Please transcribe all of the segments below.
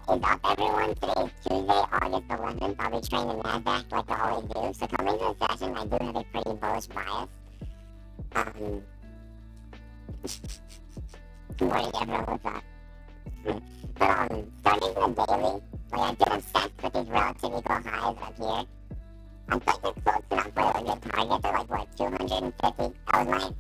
What is up, everyone? Today is Tuesday, August 11th. I'll be trading the Nasdaq like I always do. So coming into the session, I do have a pretty bullish bias. Good morning, everyone. What's up? But starting from the daily, like I've been obsessed with these relative equal highs up here. I'm thinking close enough for a good target. They're like what, 250? That was my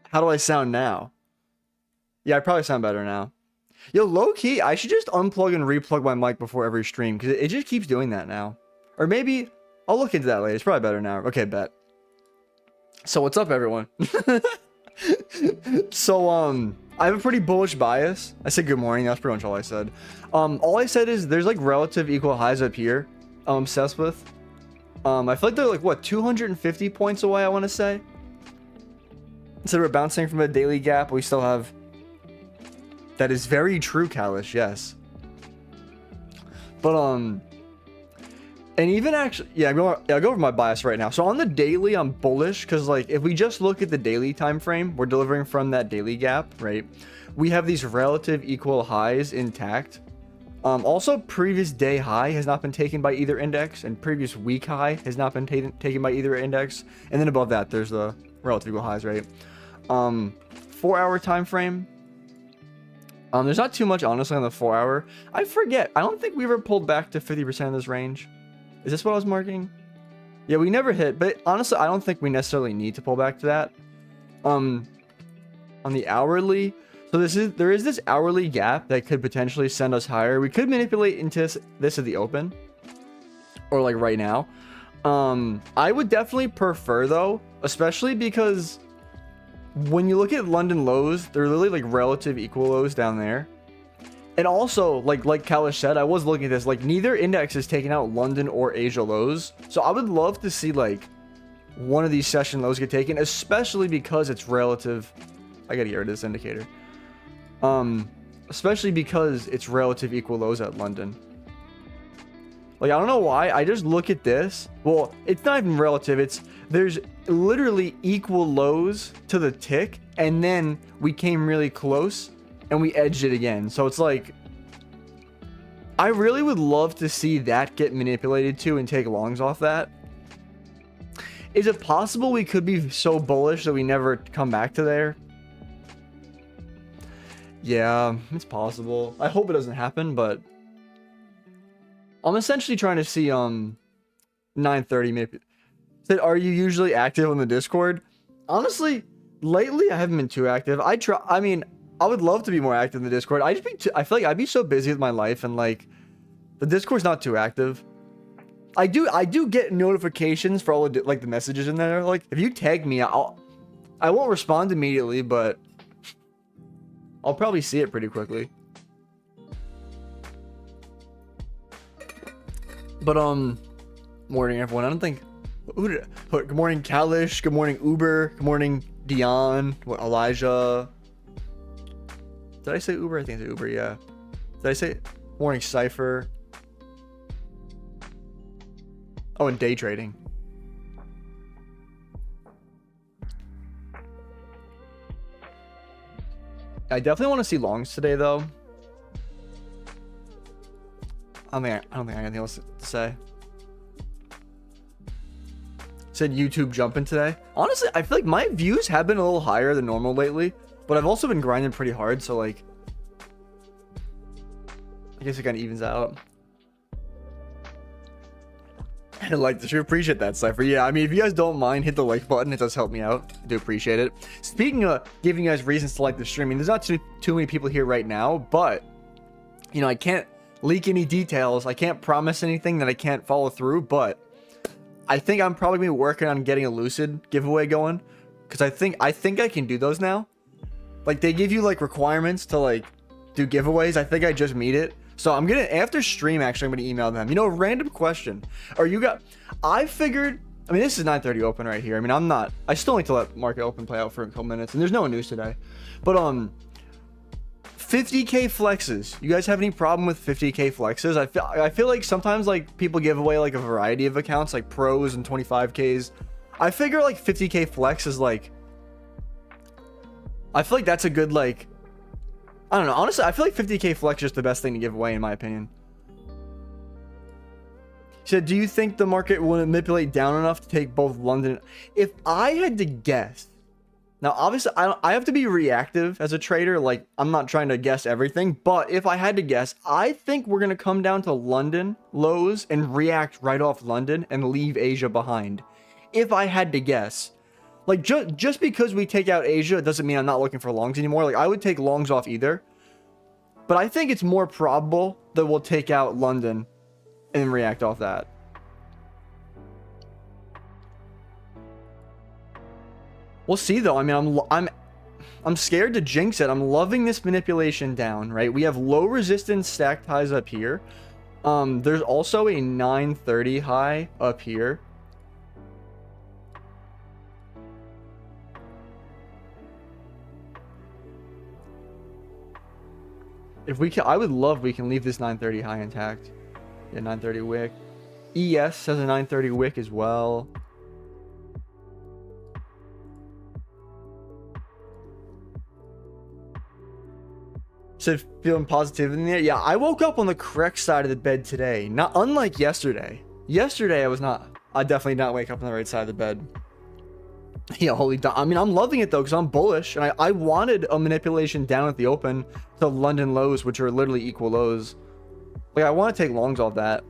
How do I sound now? Yeah, I probably sound better now. Yo, low key, I should just unplug and replug my mic before every stream because it just keeps doing that now. Or maybe I'll look into that later. It's probably better now. Okay, bet. So what's up, everyone? So I have a pretty bullish bias. I said good morning. That's pretty much all I said. All I said is there's like relative equal highs up here. I'm obsessed with. I feel like they're like what 250 points away. I want to say. Instead of bouncing from a daily gap, we still have. That is very true, Kalish. Yes. But and even actually, yeah, I'll go over my bias right now. So on the daily, I'm bullish because like if we just look at the daily time frame, we're delivering from that daily gap, right? We have these relative equal highs intact. Also, previous day high has not been taken by either index, and previous week high has not been taken by either index. And then above that, there's the relative equal highs, right? 4-hour time frame. There's not too much honestly on the 4-hour. I forget. I don't think we ever pulled back to 50% of this range. Is this what I was marking? Yeah, we never hit, but honestly, I don't think we necessarily need to pull back to that. On the hourly, so there is this hourly gap that could potentially send us higher. We could manipulate into this at the open, or like right now. I would definitely prefer though, especially because when you look at London lows, they're literally like relative equal lows down there. And also, like Kalish said, I was looking at this, like neither index is taking out London or Asia lows. So I would love to see like one of these session lows get taken, especially because it's relative. I gotta get rid of this indicator. Especially because it's relative equal lows at London. Like, I don't know why. I just look at this. Well, it's not even relative. There's literally equal lows to the tick. And then we came really close and we edged it again. So it's like, I really would love to see that get manipulated too and take longs off that. Is it possible we could be so bullish that we never come back to there? Yeah, it's possible. I hope it doesn't happen, but I'm essentially trying to see 9:30 maybe. Said, are you usually active on the Discord? Honestly, lately I haven't been too active. I mean, I would love to be more active in the Discord. I feel like I'd be so busy with my life, and like the Discord's not too active. I do get notifications for all of like the messages in there. Like if you tag me, I won't respond immediately, but I'll probably see it pretty quickly. But morning everyone. I don't think good morning Kalish, good morning Uber, good morning Dion, Elijah. Did I say Uber? I think I said Uber, yeah. Did I say morning Cypher? Oh, and day trading. I definitely want to see longs today though. I don't think I have anything else to say. Said YouTube jumping today. Honestly, I feel like my views have been a little higher than normal lately, but I've also been grinding pretty hard, so like I guess it kind of evens out. I like this. We appreciate that, Cypher. Yeah, I mean, if you guys don't mind, hit the like button. It does help me out. I do appreciate it. Speaking of giving you guys reasons to like the stream, I mean, there's not too many people here right now, but you know, I can't leak any details. I can't promise anything that I can't follow through, but I think I'm probably gonna be working on getting a Lucid giveaway going, because I think I can do those now. Like they give you like requirements to like do giveaways. I think I just meet it. So I'm gonna, after stream, actually, I'm gonna email them. You know, a random question. I figured, I mean, this is 9:30 open right here. I mean, I still need to let market open play out for a couple minutes, and there's no news today. But 50K flexes. You guys have any problem with 50K flexes? I feel like sometimes like people give away like a variety of accounts, like pros and 25Ks. I figure like 50K flex is like, I feel like that's a good like, I don't know. Honestly, I feel like 50K flex is just the best thing to give away in my opinion. He said, do you think the market will manipulate down enough to take both London? If I had to guess, now obviously I have to be reactive as a trader. Like I'm not trying to guess everything, but if I had to guess, I think we're going to come down to London lows and react right off London and leave Asia behind. If I had to guess, like just because we take out Asia doesn't mean I'm not looking for longs anymore. Like I would take longs off either, but I think it's more probable that we'll take out London and react off that. We'll see though. I mean, I'm scared to jinx it. I'm loving this manipulation down, right? We have low resistance stacked highs up here. There's also a 930 high up here. If we can, I would love we can leave this 930 high intact. Yeah, 930 wick. ES has a 930 wick as well. Said feeling positive in there. Yeah, I woke up on the correct side of the bed today. Not unlike yesterday. Yesterday I was not. I definitely did not wake up on the right side of the bed. Yeah, holy. I mean, I'm loving it though because I'm bullish, and I wanted a manipulation down at the open to London lows, which are literally equal lows. Like I want to take longs off that.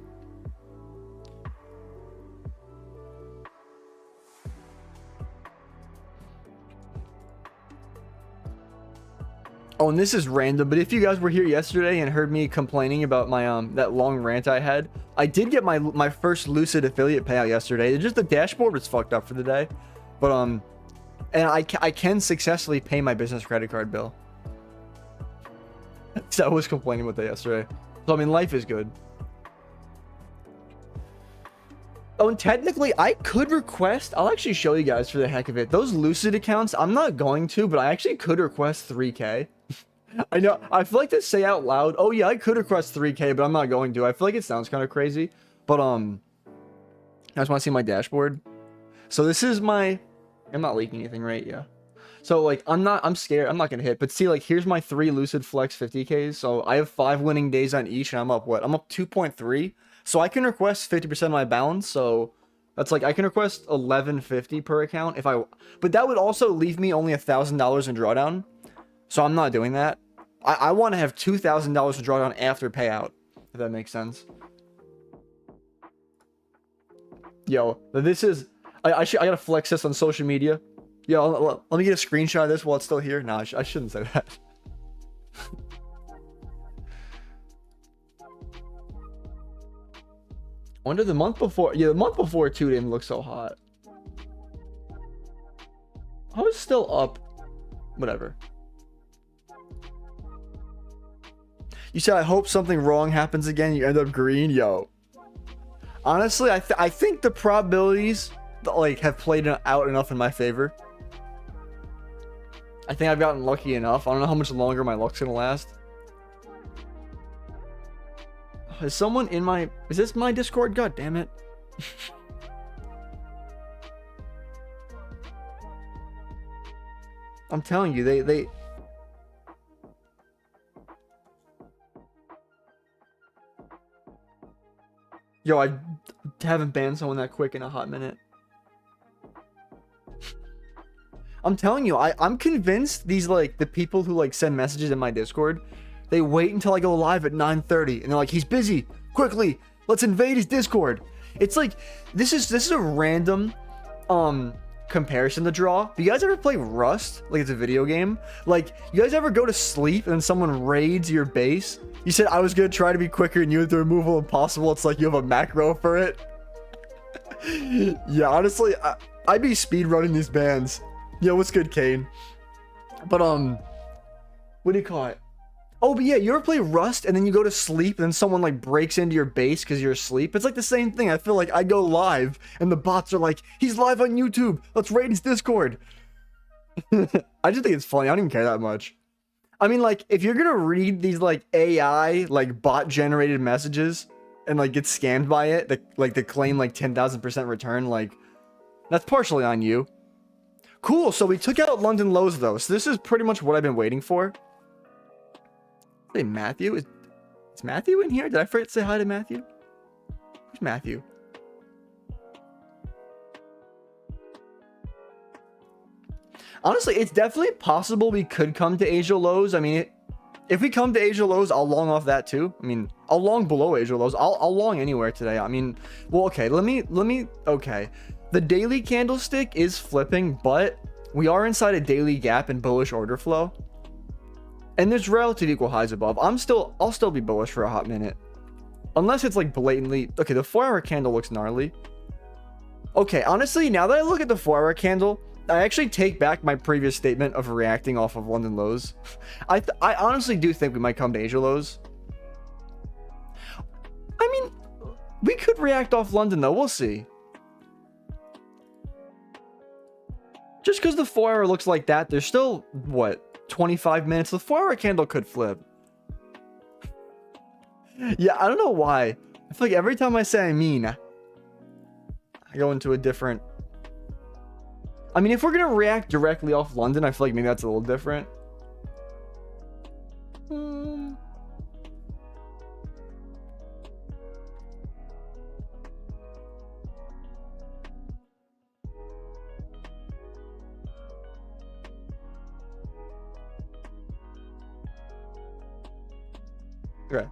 Oh, and this is random, but if you guys were here yesterday and heard me complaining about my that long rant I had, I did get my first Lucid affiliate payout yesterday. It's just the dashboard was fucked up for the day, but and I can successfully pay my business credit card bill. So I was complaining about that yesterday. So I mean, life is good. Oh, and technically I could request, I'll actually show you guys for the heck of it, those Lucid accounts. I'm not going to, but I actually could request 3K. I know, I feel like to say out loud, oh yeah, I could request 3K, but I'm not going to. I feel like it sounds kind of crazy, but I just want to see my dashboard. So this is my, I'm not leaking anything, right? Yeah. So like, I'm scared, I'm not gonna hit, but see, like, here's my 3 Lucid Flex 50Ks. So I have 5 winning days on each, and I'm up what? I'm up 2.3. So I can request 50% of my balance. So that's like, I can request 1150 per account if I, but that would also leave me only $1,000 in drawdown. So I'm not doing that. I want to have $2,000 in drawdown after payout, if that makes sense. Yo, this is, I gotta flex this on social media. Yo, let me get a screenshot of this while it's still here. Nah, I shouldn't say that. Wonder the month before, yeah, the month before too didn't look so hot. I was still up, whatever. You said, I hope something wrong happens again. You end up green. Yo, honestly, I think the probabilities like have played out enough in my favor. I think I've gotten lucky enough. I don't know how much longer my luck's gonna last. Is someone in my, is this my Discord? God damn it. I'm telling you, they yo, I haven't banned someone that quick in a hot minute. I'm telling you, I'm convinced these, like, the people who, like, send messages in my Discord, they wait until I go live at 9:30 and they're like, he's busy, quickly, let's invade his Discord. It's like, this is a random comparison to draw. Do you guys ever play Rust? Like, it's a video game. Like, you guys ever go to sleep and then someone raids your base? You said, I was gonna try to be quicker and you had the removal impossible. It's like you have a macro for it. Yeah, honestly, I'd be speed running these bans. Yo, what's good, Kane? But what do you call it? Oh, but yeah, you ever play Rust and then you go to sleep and then someone like breaks into your base because you're asleep? It's like the same thing. I feel like I go live and the bots are like, he's live on YouTube, let's raid his Discord. I just think it's funny. I don't even care that much. I mean, like, if you're gonna read these like AI, like bot generated messages and like get scammed by it, the claim like 10,000% return, like that's partially on you. Cool. So we took out London lows though. So this is pretty much what I've been waiting for. Hey, Matthew, is Matthew in here? Did I forget to say hi to Matthew? Who's Matthew? Honestly, it's definitely possible we could come to Asia lows. I mean, if we come to Asia lows, I'll long off that too. I mean, I'll long below Asia lows. I'll long anywhere today. I mean, well, okay, let me, okay. The daily candlestick is flipping, but we are inside a daily gap in bullish order flow. And there's relative equal highs above. I'll still be bullish for a hot minute. Unless it's like blatantly, okay, the 4-hour candle looks gnarly. Okay, honestly, now that I look at the 4-hour candle, I actually take back my previous statement of reacting off of London lows. I honestly do think we might come to Asia lows. I mean, we could react off London though, we'll see. Just because the 4-hour looks like that, there's still, what, 25 minutes? The 4-hour candle could flip. Yeah, I don't know why. I feel like every time I say I mean, I go into a different... I mean, if we're going to react directly off London, I feel like maybe that's a little different. Okay.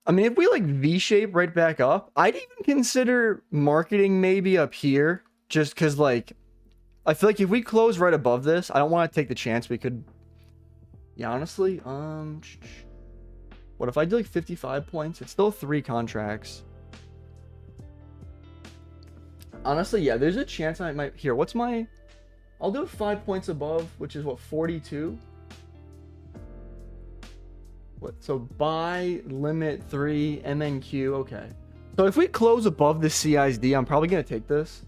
I mean, if we like V-shape right back up, I'd even consider marketing maybe up here, just because like, I feel like if we close right above this, I don't want to take the chance we could, yeah, honestly, what if I do like 55 points? It's still 3 contracts. Honestly, yeah, there's a chance I might, here, what's my, I'll do 5 points above, which is what, 42? What, so buy, limit 3, MNQ, okay. So if we close above the CISD, I'm probably going to take this.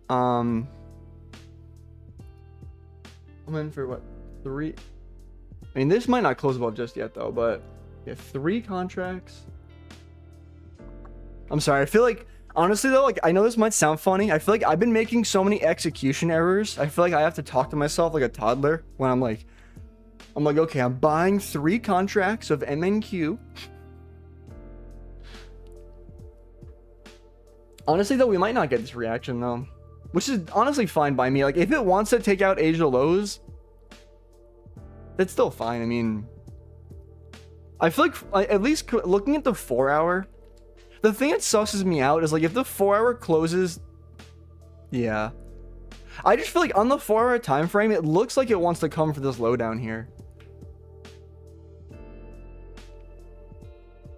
I'm in for what, 3? I mean, this might not close above just yet though, but yeah, 3 contracts. I'm sorry, I feel like, honestly though, like I know this might sound funny. I feel like I've been making so many execution errors. I feel like I have to talk to myself like a toddler when I'm like, okay, I'm buying 3 contracts of MNQ. Honestly though, we might not get this reaction though, which is honestly fine by me. Like if it wants to take out Asia lows, that's still fine. I mean, I feel like at least looking at the 4-hour, the thing that susses me out is like if the 4-hour closes, yeah, I just feel like on the 4-hour time frame, it looks like it wants to come for this low down here.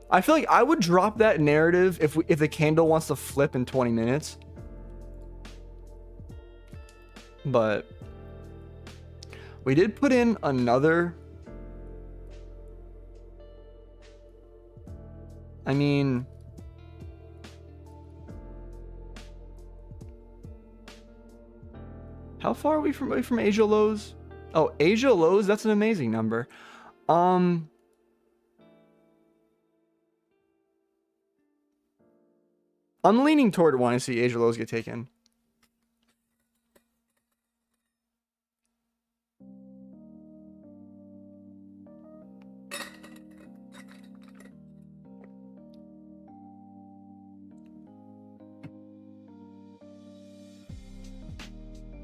I feel like I would drop that narrative if the candle wants to flip in 20 minutes. But we did put in another. I mean, how far are we from Asia lows? Oh, Asia lows, that's an amazing number. I'm leaning toward wanting to see Asia lows get taken.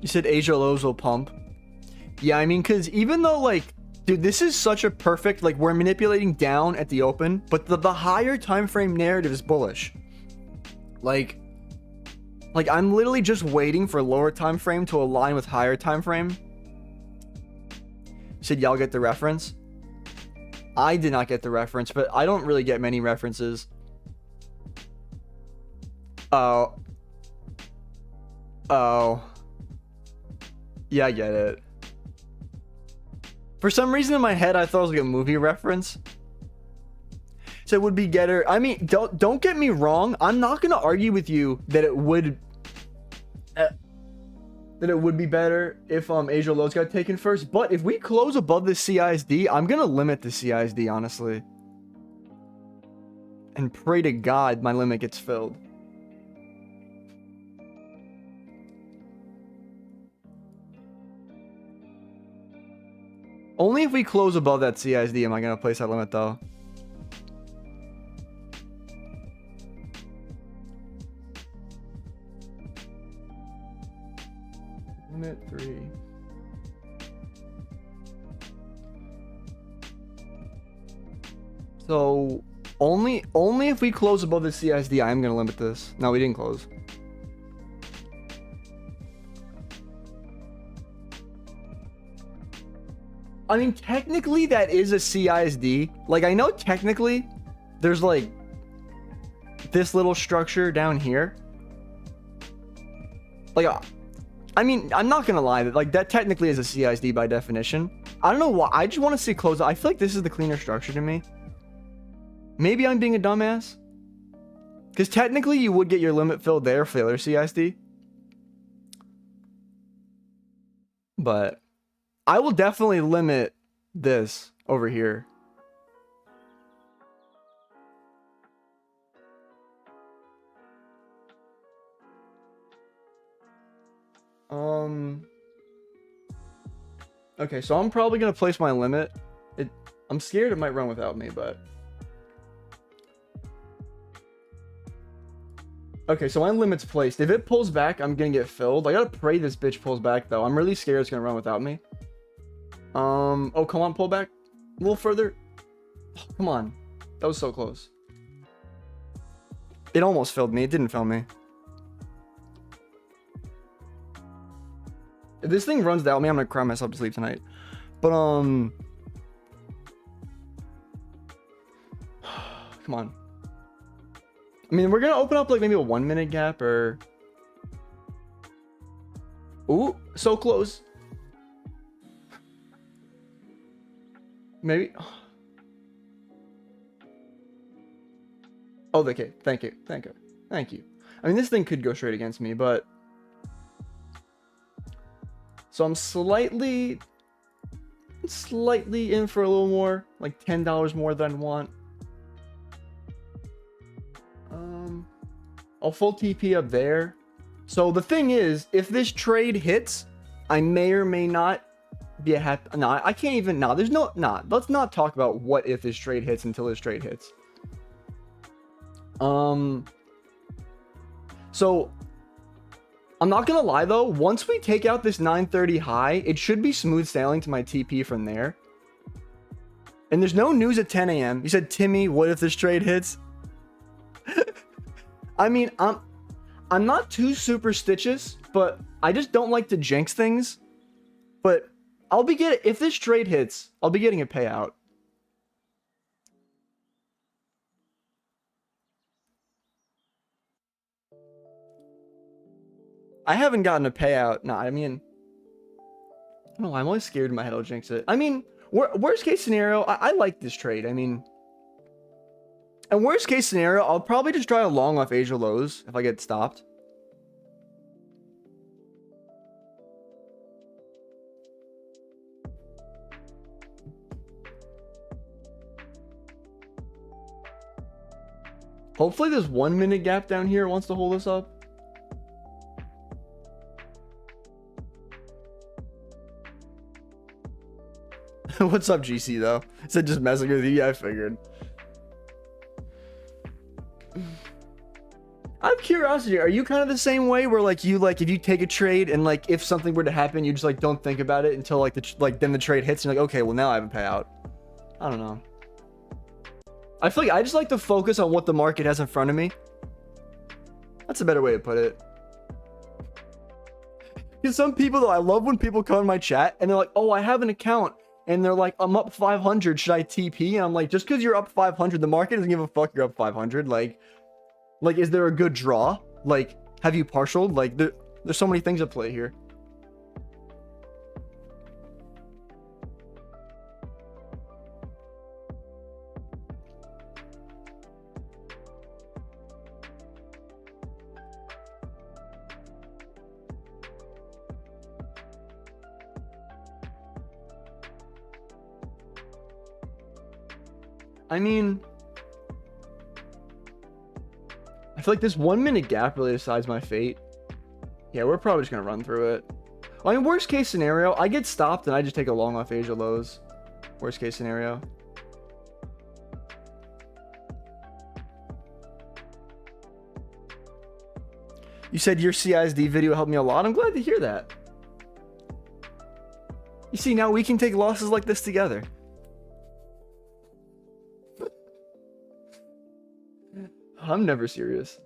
You said Asia lows will pump. Yeah, I mean, because even though, like, dude, this is such a perfect, like, we're manipulating down at the open, but the higher time frame narrative is bullish. Like I'm literally just waiting for lower time frame to align with higher time frame. You said y'all get the reference? I did not get the reference, but I don't really get many references. Oh. Yeah, I get it. For some reason in my head, I thought it was like a movie reference. said would be getter. I mean, don't get me wrong. I'm not gonna argue with you that it would be better if Asia lows got taken first. But if we close above the CISD, I'm gonna limit the CISD honestly, and pray to God my limit gets filled. Only if we close above that CISD am I gonna place that limit though. Limit 3. So only if we close above the CISD, I am gonna limit this. No, we didn't close. I mean, technically that is a CISD. Like, I know technically there's like this little structure down here. Like, I mean, I'm not gonna lie, that like that technically is a CISD by definition. I don't know why. I just want to see close. I feel like this is the cleaner structure to me. Maybe I'm being a dumbass, because technically you would get your limit filled there for the other CISD. But I will definitely limit this over here. Okay, so I'm probably gonna place my limit. I'm scared it might run without me, but okay, so my limit's placed. If it pulls back, I'm gonna get filled. I gotta pray this bitch pulls back though. I'm really scared it's gonna run without me. Oh, come on, pull back a little further. Oh, come on, that was so close. It almost filled me. It didn't fill me. If this thing runs without me, I'm gonna cry myself to sleep tonight. But come on. I mean, we're gonna open up like maybe a 1 minute gap or. Ooh, so close. Maybe. Oh, okay. Thank you. Thank you. Thank you. I mean, this thing could go straight against me, but. So I'm slightly in for a little more, like $10 more than I want. I'll full TP up there. So the thing is, if this trade hits, I may or may not be a happy. No, I can't even. No, there's no. Nah, let's not talk about what if this trade hits until this trade hits. So I'm not gonna lie though, once we take out this 930 high, it should be smooth sailing to my TP from there. And there's no news at 10 a.m. You said, Timmy, what if this trade hits? I mean, I'm not too superstitious, but I just don't like to jinx things. But if this trade hits, I'll be getting a payout. I haven't gotten a payout. No, I mean, I don't know. I'm always scared in my head I'll jinx it. I mean, worst case scenario, I like this trade. I mean, and worst case scenario, I'll probably just try a long off Asia lows if I get stopped. Hopefully this 1 minute gap down here wants to hold us up. What's up, GC though? Said just messing with you. Yeah, I figured. I have curiosity. Are you kind of the same way where like if you take a trade and like if something were to happen, you just like don't think about it until like then the trade hits and you're like, okay, well now I have a payout. I don't know. I feel like I just like to focus on what the market has in front of me. That's a better way to put it. Because some people though, I love when people come in my chat and they're like, oh, I have an account. And they're like, I'm up 500. Should I TP? And I'm like, just because you're up 500, the market doesn't give a fuck you're up 500. Like, is there a good draw? Like, have you partialed? Like, there's so many things at play here. I mean, I feel like this 1 minute gap really decides my fate. Yeah, we're probably just gonna run through it. I mean, worst case scenario, I get stopped and I just take a long off Asia lows. Worst case scenario. You said your CISD video helped me a lot. I'm glad to hear that. You see, now we can take losses like this together. I'm never serious.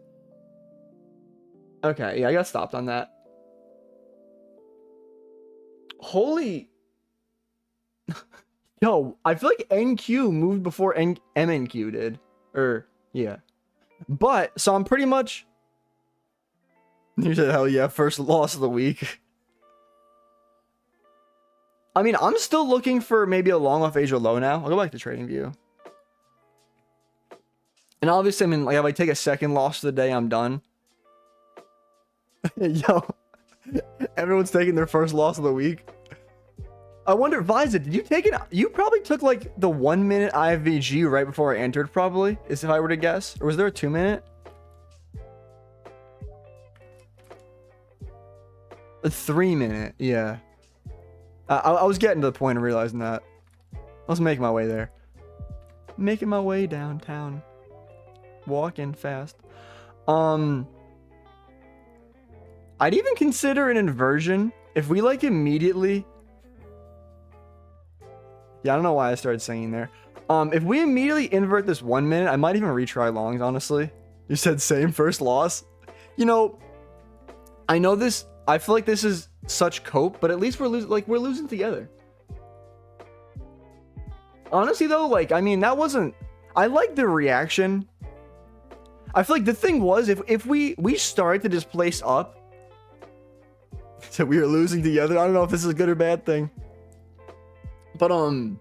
Okay, yeah, I got stopped on that. Holy... Yo, I feel like NQ moved before MNQ did. Yeah. But, so I'm pretty much... You said, hell yeah, first loss of the week. I mean, I'm still looking for maybe a long off Asia low now. I'll go back to trading view. And obviously, I mean, like, if I take a second loss of the day, I'm done. Yo, everyone's taking their first loss of the week. I wonder, Visa, did you take it? You probably took like the 1 minute IFVG right before I entered, probably, is if I were to guess. Or was there a 2 minute? A 3 minute, yeah. I was getting to the point of realizing that. I was making my way there. Making my way downtown. Walking fast. I'd even consider an inversion if we like immediately. Yeah, I don't know why I started singing there. If we immediately invert this 1 minute, I might even retry longs, honestly. You said same first loss. You know, I know this. I feel like this is such cope, but at least we're losing together. Honestly, though, like, I mean, that wasn't. I like the reaction. I feel like the thing was, if we started to just place up, so we were losing together. I don't know if this is a good or bad thing, but I don't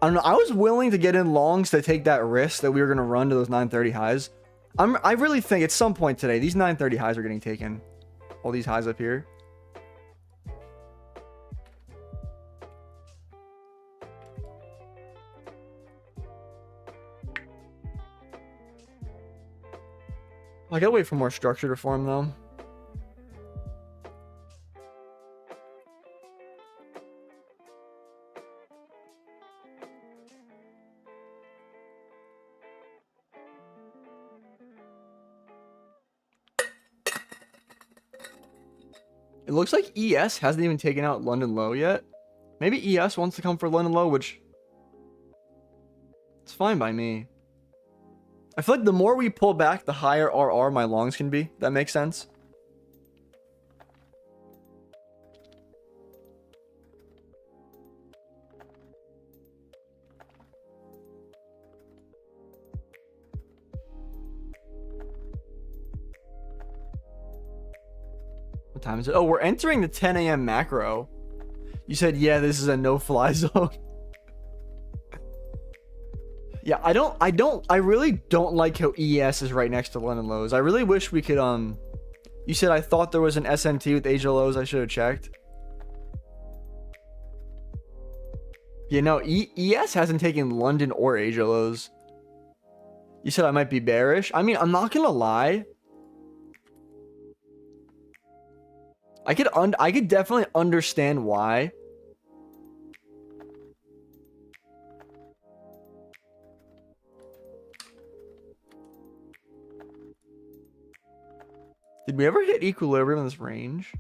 know. I was willing to get in longs to take that risk that we were gonna run to those 930 highs. I really think at some point today, these 930 highs are getting taken. All these highs up here. I gotta wait for more structure to form, though. It looks like ES hasn't even taken out London low yet. Maybe ES wants to come for London low, which it's fine by me. I feel like the more we pull back, the higher RR my longs can be. That makes sense. What time is it? Oh, we're entering the 10 a.m. macro. You said, yeah, this is a no-fly zone. Yeah, I really don't like how ES is right next to London lows. I really wish we could, you said I thought there was an SMT with Asia lows. I should have checked. Yeah, no, ES hasn't taken London or Asia lows. You said I might be bearish. I mean, I'm not gonna lie. I could definitely understand why. Did we ever hit equilibrium in this range?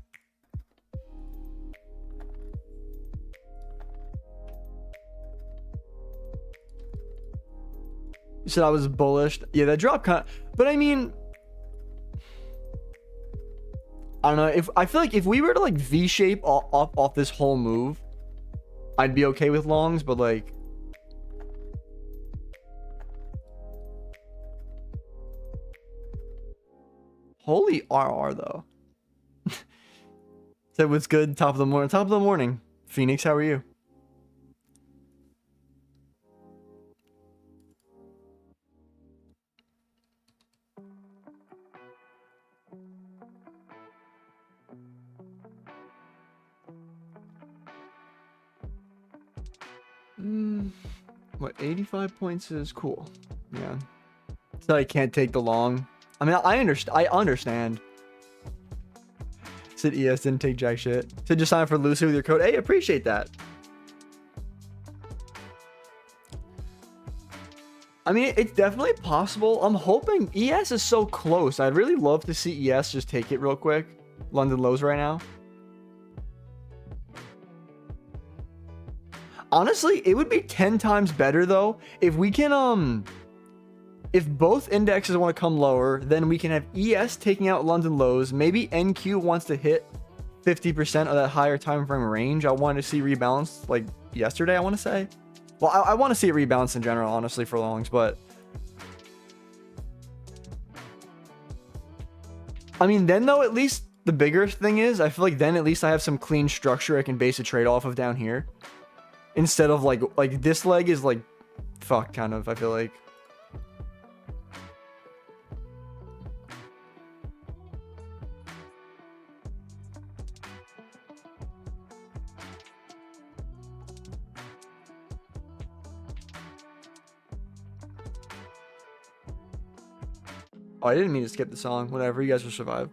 You said I was bullish. Yeah, that drop kind of, but I mean, I don't know. I feel like if we were to like V-shape off this whole move, I'd be okay with longs, but like, holy RR though. Said what's good? Top of the morning. Top of the morning. Phoenix, how are you? What, 85 points is cool. Yeah. So I can't take the long. I mean, I understand. Said ES didn't take jack shit. Said just sign up for Lucy with your code. Hey, appreciate that. I mean, it's definitely possible. I'm hoping ES is so close. I'd really love to see ES just take it real quick. London lows right now. Honestly, it would be 10 times better though if we can if both indexes want to come lower, then we can have ES taking out London lows. Maybe NQ wants to hit 50% of that higher time frame range. I wanted to see rebalance like yesterday, I want to say. Well, I want to see it rebalance in general, honestly, for longs, but I mean, then though, at least the bigger thing is, I feel like then at least I have some clean structure I can base a trade off of down here. Instead of like this leg is like fuck kind of, I feel like. Oh, I didn't mean to skip the song. Whatever, you guys will survive.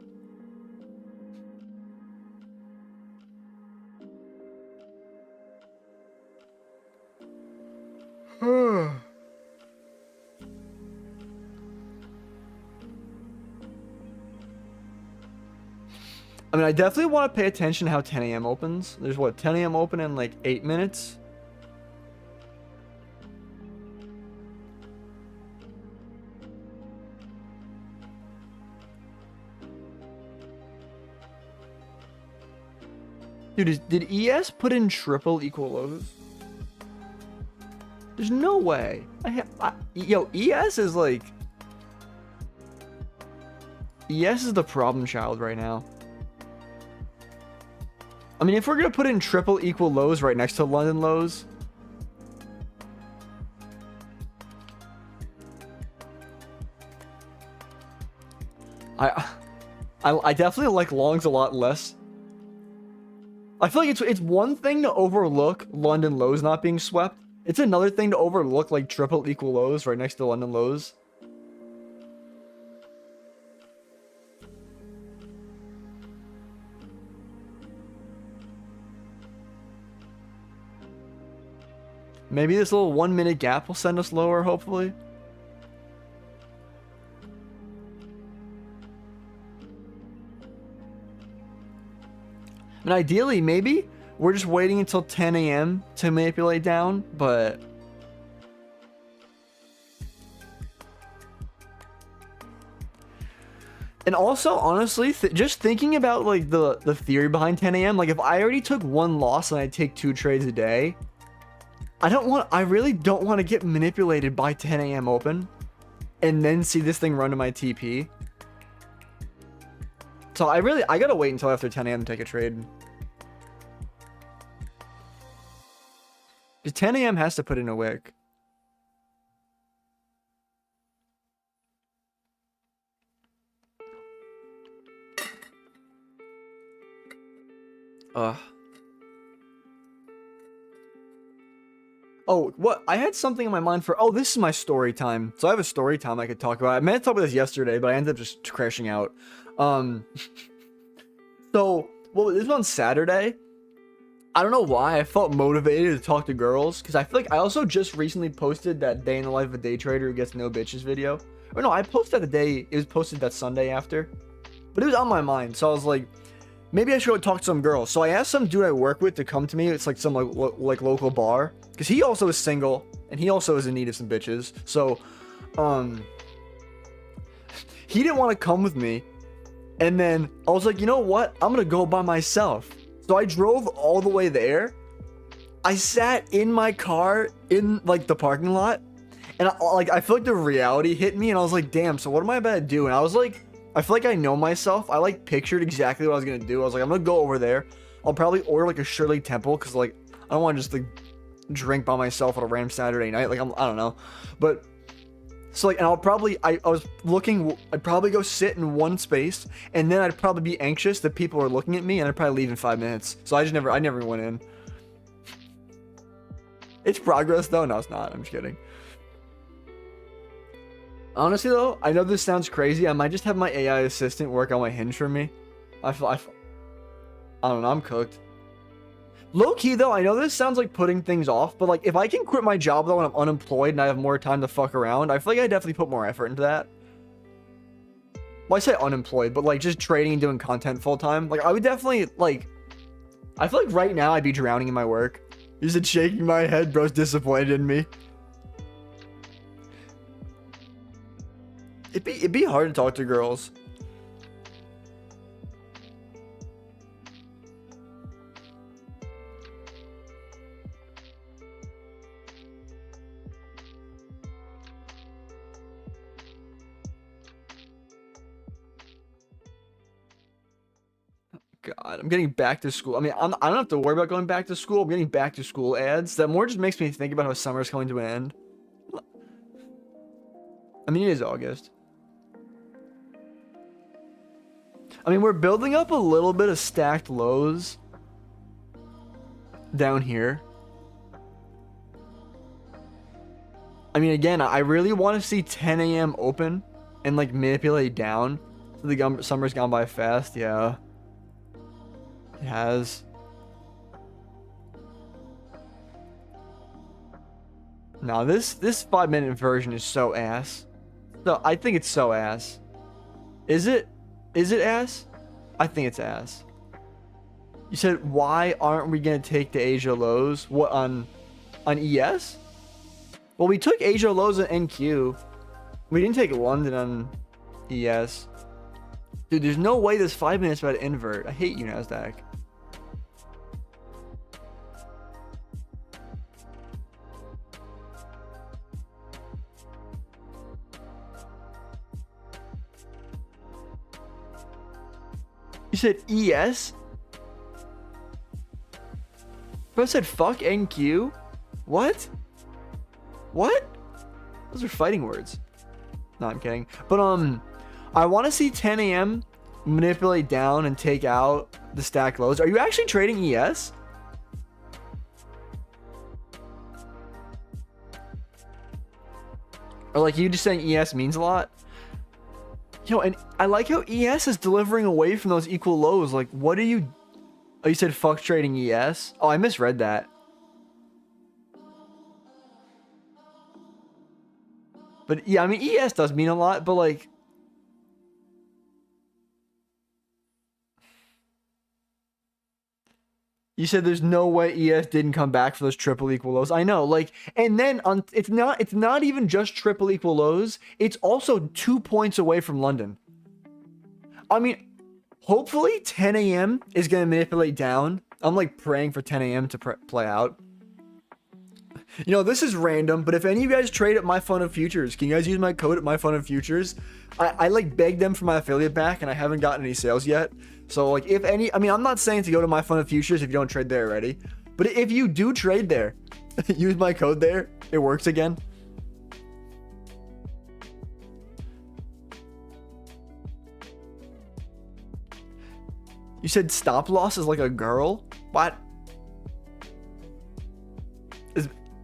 I mean, I definitely want to pay attention to how 10 a.m. opens. There's what, 10 a.m. open in like 8 minutes? Dude, did ES put in triple equal lows? There's no way. Yo, ES is like... ES is the problem child right now. I mean, if we're going to put in triple equal lows right next to London lows... I definitely like longs a lot less. I feel like it's one thing to overlook London lows not being swept. It's another thing to overlook like triple equal lows right next to London lows. Maybe this little 1 minute gap will send us lower, hopefully. And ideally, maybe we're just waiting until 10 a.m. to manipulate down, but... And also, honestly, just thinking about like the theory behind 10 a.m., like if I already took one loss and I take 2 trades a day, I really don't want to get manipulated by 10 a.m. open and then see this thing run to my TP. So I gotta wait until after 10 a.m. to take a trade. Because 10 a.m. has to put in a wick. Oh, what? I had something in my mind for... Oh, this is my story time. So I have a story time I could talk about. I meant to talk about this yesterday, but I ended up just crashing out. So, well, this was on Saturday. I don't know why. I felt motivated to talk to girls. Because I feel like I also just recently posted that day in the life of a day trader who gets no bitches video. Or no, I posted that the day... It was posted that Sunday after. But it was on my mind. So I was like... Maybe I should go talk to some girls. So I asked some dude I work with to come to me. It's like some like local bar. Because he also is single. And he also is in need of some bitches. So, he didn't want to come with me. And then I was like, you know what? I'm going to go by myself. So I drove all the way there. I sat in my car in like the parking lot. And I feel like the reality hit me. And I was like, damn, so what am I about to do? And I was like... I feel like I know myself. I like pictured exactly what I was gonna do. I was like, I'm gonna go over there. I'll probably order like a Shirley Temple because like I don't want to just like drink by myself on a random Saturday night. Like I don't know, but so like, and I'll probably I was looking. I'd probably go sit in one space, and then I'd probably be anxious that people are looking at me, and I'd probably leave in 5 minutes. So I never went in. It's progress though. No, it's not. I'm just kidding. Honestly though, I know this sounds crazy. I might just have my AI assistant work on my hinge for me. I don't know. I'm cooked. Low key though, I know this sounds like putting things off, but like if I can quit my job though when I'm unemployed and I have more time to fuck around, I feel like I definitely put more effort into that. Well, I say unemployed, but like just trading and doing content full time. Like I would definitely like. I feel like right now I'd be drowning in my work. You said shaking my head, bro's disappointed in me. It'd be hard to talk to girls. God, I'm getting back to school. I mean, I don't have to worry about going back to school. I'm getting back to school ads. That more just makes me think about how summer's coming to an end. I mean, it is August. I mean, we're building up a little bit of stacked lows down here. I mean, again, I really want to see 10 a.m. open and like manipulate down. So the summer's gone by fast. Yeah. It has. Now this 5-minute inversion is so ass. No, I think it's so ass. Is it? Is it ass? I think it's ass. You said why aren't we gonna take the Asia lows? What on ES? Well, we took Asia lows on NQ. We didn't take London on ES. Dude, there's no way this 5 minutes about to invert. I hate you, Nasdaq. You said ES? Bro said fuck NQ? What? What? Those are fighting words. No, I'm kidding. But I want to see 10 a.m. manipulate down and take out the stack lows. Are you actually trading ES? Or like you just saying ES means a lot? Yo, and I like how ES is delivering away from those equal lows. Like, what are you... Oh, you said fuck trading ES? Oh, I misread that. But yeah, I mean, ES does mean a lot, but like... You said there's no way ES didn't come back for those triple equal lows. I know, like, and then on it's not even just triple equal lows. It's also 2 points away from London. I mean, hopefully 10 a.m. is gonna manipulate down. I'm like praying for 10 a.m. to play out. You know, this is random, but if any of you guys trade at My Fun of Futures, can you guys use my code at My Fun of Futures? I like begged them for my affiliate back, and I haven't gotten any sales yet. So like, if any, I mean, I'm not saying to go to My Fun of Futures if you don't trade there already, but if you do trade there, use my code there. It works again. You said stop loss is like a girl? What?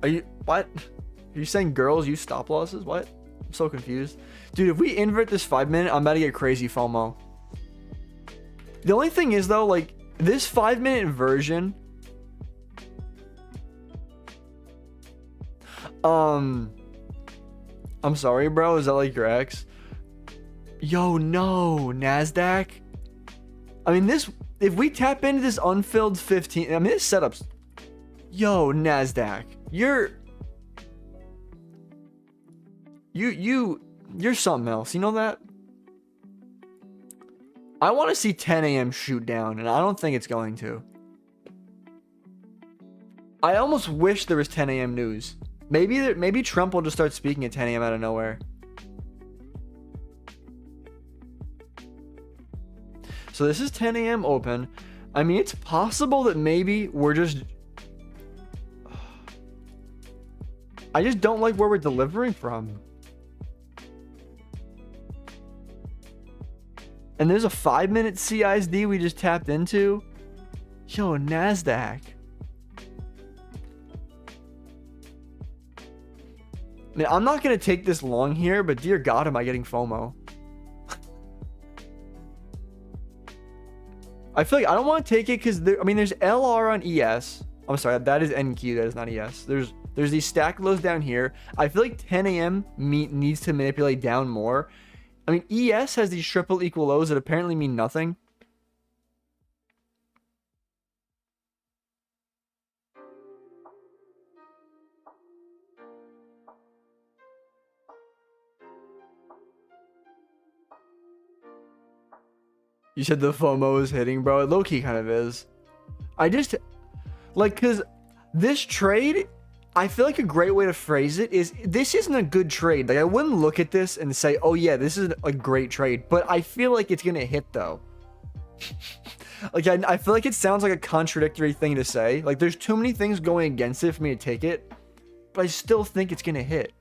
Are you saying girls use stop losses? What? I'm so confused. Dude, if we invert this 5 minute, I'm about to get crazy FOMO. The only thing is though, like this 5 minute inversion. I'm sorry, bro. Is that like your ex? Yo, no, Nasdaq. I mean, this, if we tap into this unfilled 15, I mean, this setup's, yo, Nasdaq, you're something else. You know that? I want to see 10 a.m. shoot down, and I don't think it's going to. I almost wish there was 10 a.m. news. Maybe Trump will just start speaking at 10 a.m. out of nowhere. So this is 10 a.m. open. I mean, it's possible that maybe we're just... I just don't like where we're delivering from. And there's a 5 minute CISD we just tapped into. Yo, Nasdaq. I mean, I'm not going to take this long here, but dear God, am I getting FOMO? I feel like I don't want to take it because I mean, there's LR on ES. I'm sorry, that is NQ, that is not ES. There's these stack lows down here. I feel like 10 a.m. needs to manipulate down more. I mean, ES has these triple equal lows that apparently mean nothing. You said the FOMO is hitting, bro. It low-key kind of is. I just, like, because this trade, I feel like a great way to phrase it is, this isn't a good trade. Like, I wouldn't look at this and say, oh, yeah, this is a great trade. But I feel like it's going to hit, though. Like, I feel like it sounds like a contradictory thing to say. Like, there's too many things going against it for me to take it. But I still think it's going to hit.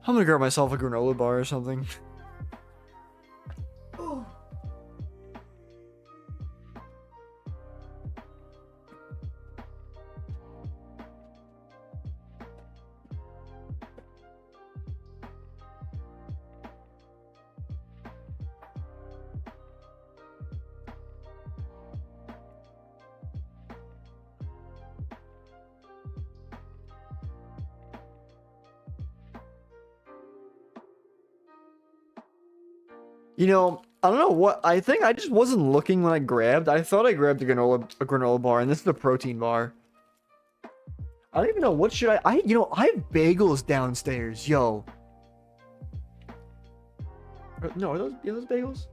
I'm gonna grab myself a granola bar or something. Oh. You know, I don't know what, I think I just wasn't looking when I grabbed. I thought I grabbed a granola bar, and this is a protein bar. I don't even know, what should I you know, I have bagels downstairs, yo. No, are those bagels?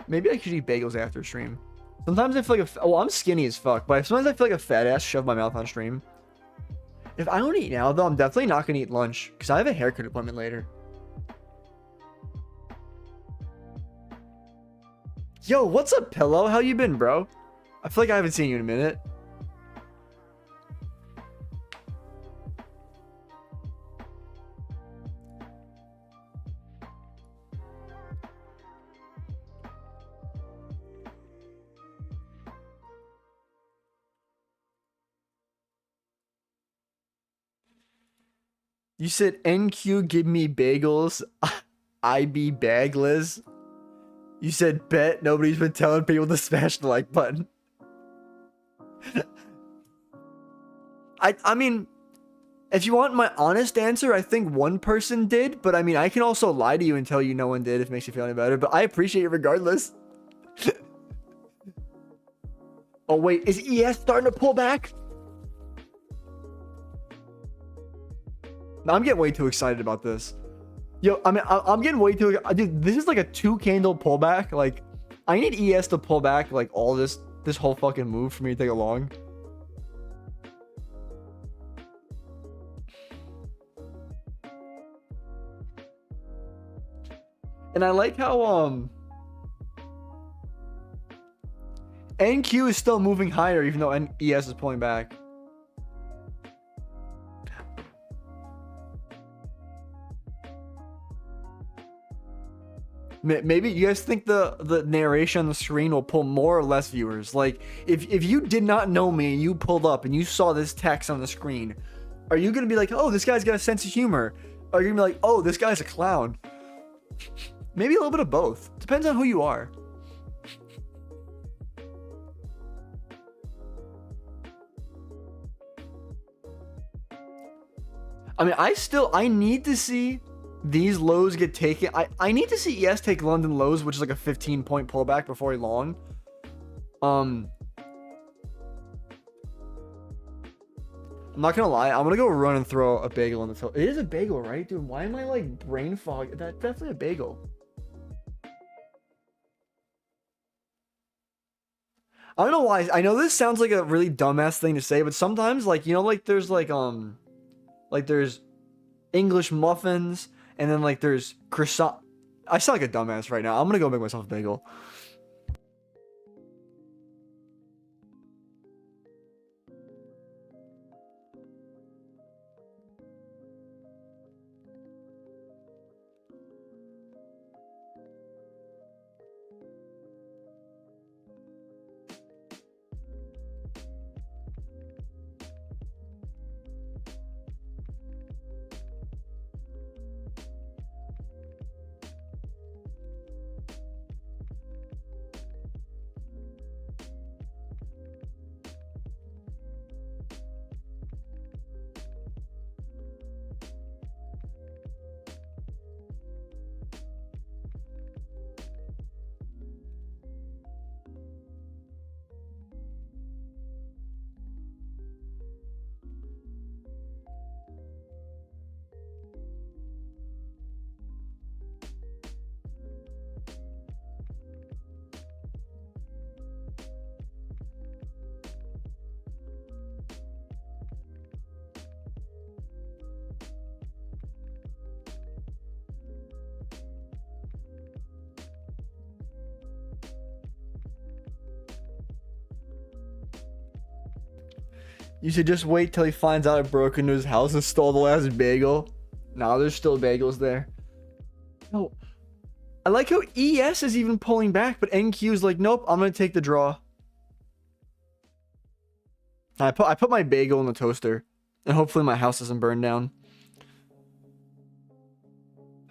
Maybe I should eat bagels after stream. Sometimes I feel like well, I'm skinny as fuck, but sometimes I feel like a fat ass shove my mouth on stream. If I don't eat now, though, I'm definitely not going to eat lunch because I have a haircut appointment later. Yo, what's up, Pillow? How you been, bro? I feel like I haven't seen you in a minute. You said NQ give me bagels. I be bagless. You said bet nobody's been telling people to smash the like button. I mean, if you want my honest answer, I think one person did, but I mean, I can also lie to you and tell you no one did if it makes you feel any better, but I appreciate it regardless. Oh wait, is ES starting to pull back? I'm getting way too excited about this. Yo, I mean, I'm getting way too... Dude, this is like a 2-candle pullback. Like, I need ES to pull back, like, all this whole fucking move for me to take a long. And I like how, NQ is still moving higher, even though ES is pulling back. Maybe you guys think the narration on the screen will pull more or less viewers. Like, if you did not know me and you pulled up and you saw this text on the screen, are you gonna be like, oh, this guy's got a sense of humor? Or are you gonna be like, oh, this guy's a clown? Maybe a little bit of both. Depends on who you are. I mean, I need to see these lows get taken. I need to see ES take London lows, which is like a 15-point pullback before he long. I'm not gonna lie, I'm gonna go run and throw a bagel on the field. It is a bagel, right, dude? Why am I like brain fog? That's definitely a bagel. I don't know why. I know this sounds like a really dumbass thing to say, but sometimes, like, you know, like there's like there's English muffins, and then like there's croissant. I sound like a dumbass right now. I'm gonna go make myself a bagel. You should just wait till he finds out I broke into his house and stole the last bagel. Nah, there's still bagels there. No. I like how ES is even pulling back, but NQ is like, nope, I'm going to take the draw. I put my bagel in the toaster, and hopefully my house doesn't burn down.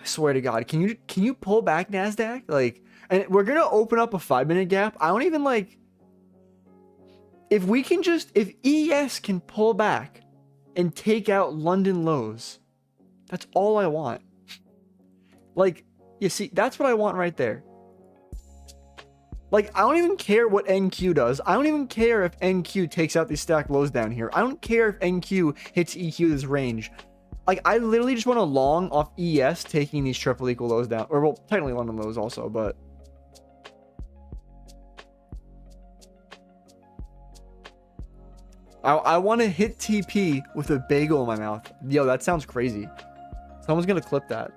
I swear to God, can you pull back, Nasdaq? Like, and we're going to open up a 5-minute gap. I don't even like... If ES can pull back and take out London lows, that's all I want. Like, you see, that's what I want right there. Like, I don't even care what NQ does. I don't even care if NQ takes out these stacked lows down here. I don't care if NQ hits EQ this range. Like, I literally just want a long off ES taking these triple equal lows down. Or, well, technically London lows also, but... I want to hit TP with a bagel in my mouth. Yo, that sounds crazy. Someone's gonna clip that.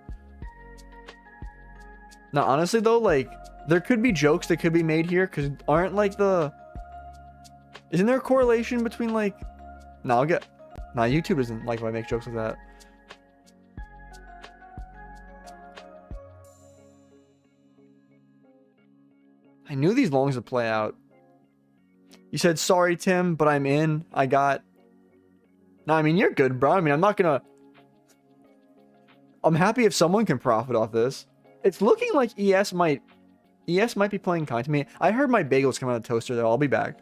Now, honestly, though, like, there could be jokes that could be made here, because aren't, like, isn't there a correlation between, like... Nah, YouTube doesn't like when I make jokes with that. I knew these longs would play out. You said, sorry, Tim, but I'm in. No, I mean, you're good, bro. I mean, I'm happy if someone can profit off this. It's looking like ES might be playing kind to me. I heard my bagels come out of the toaster, though. I'll be back.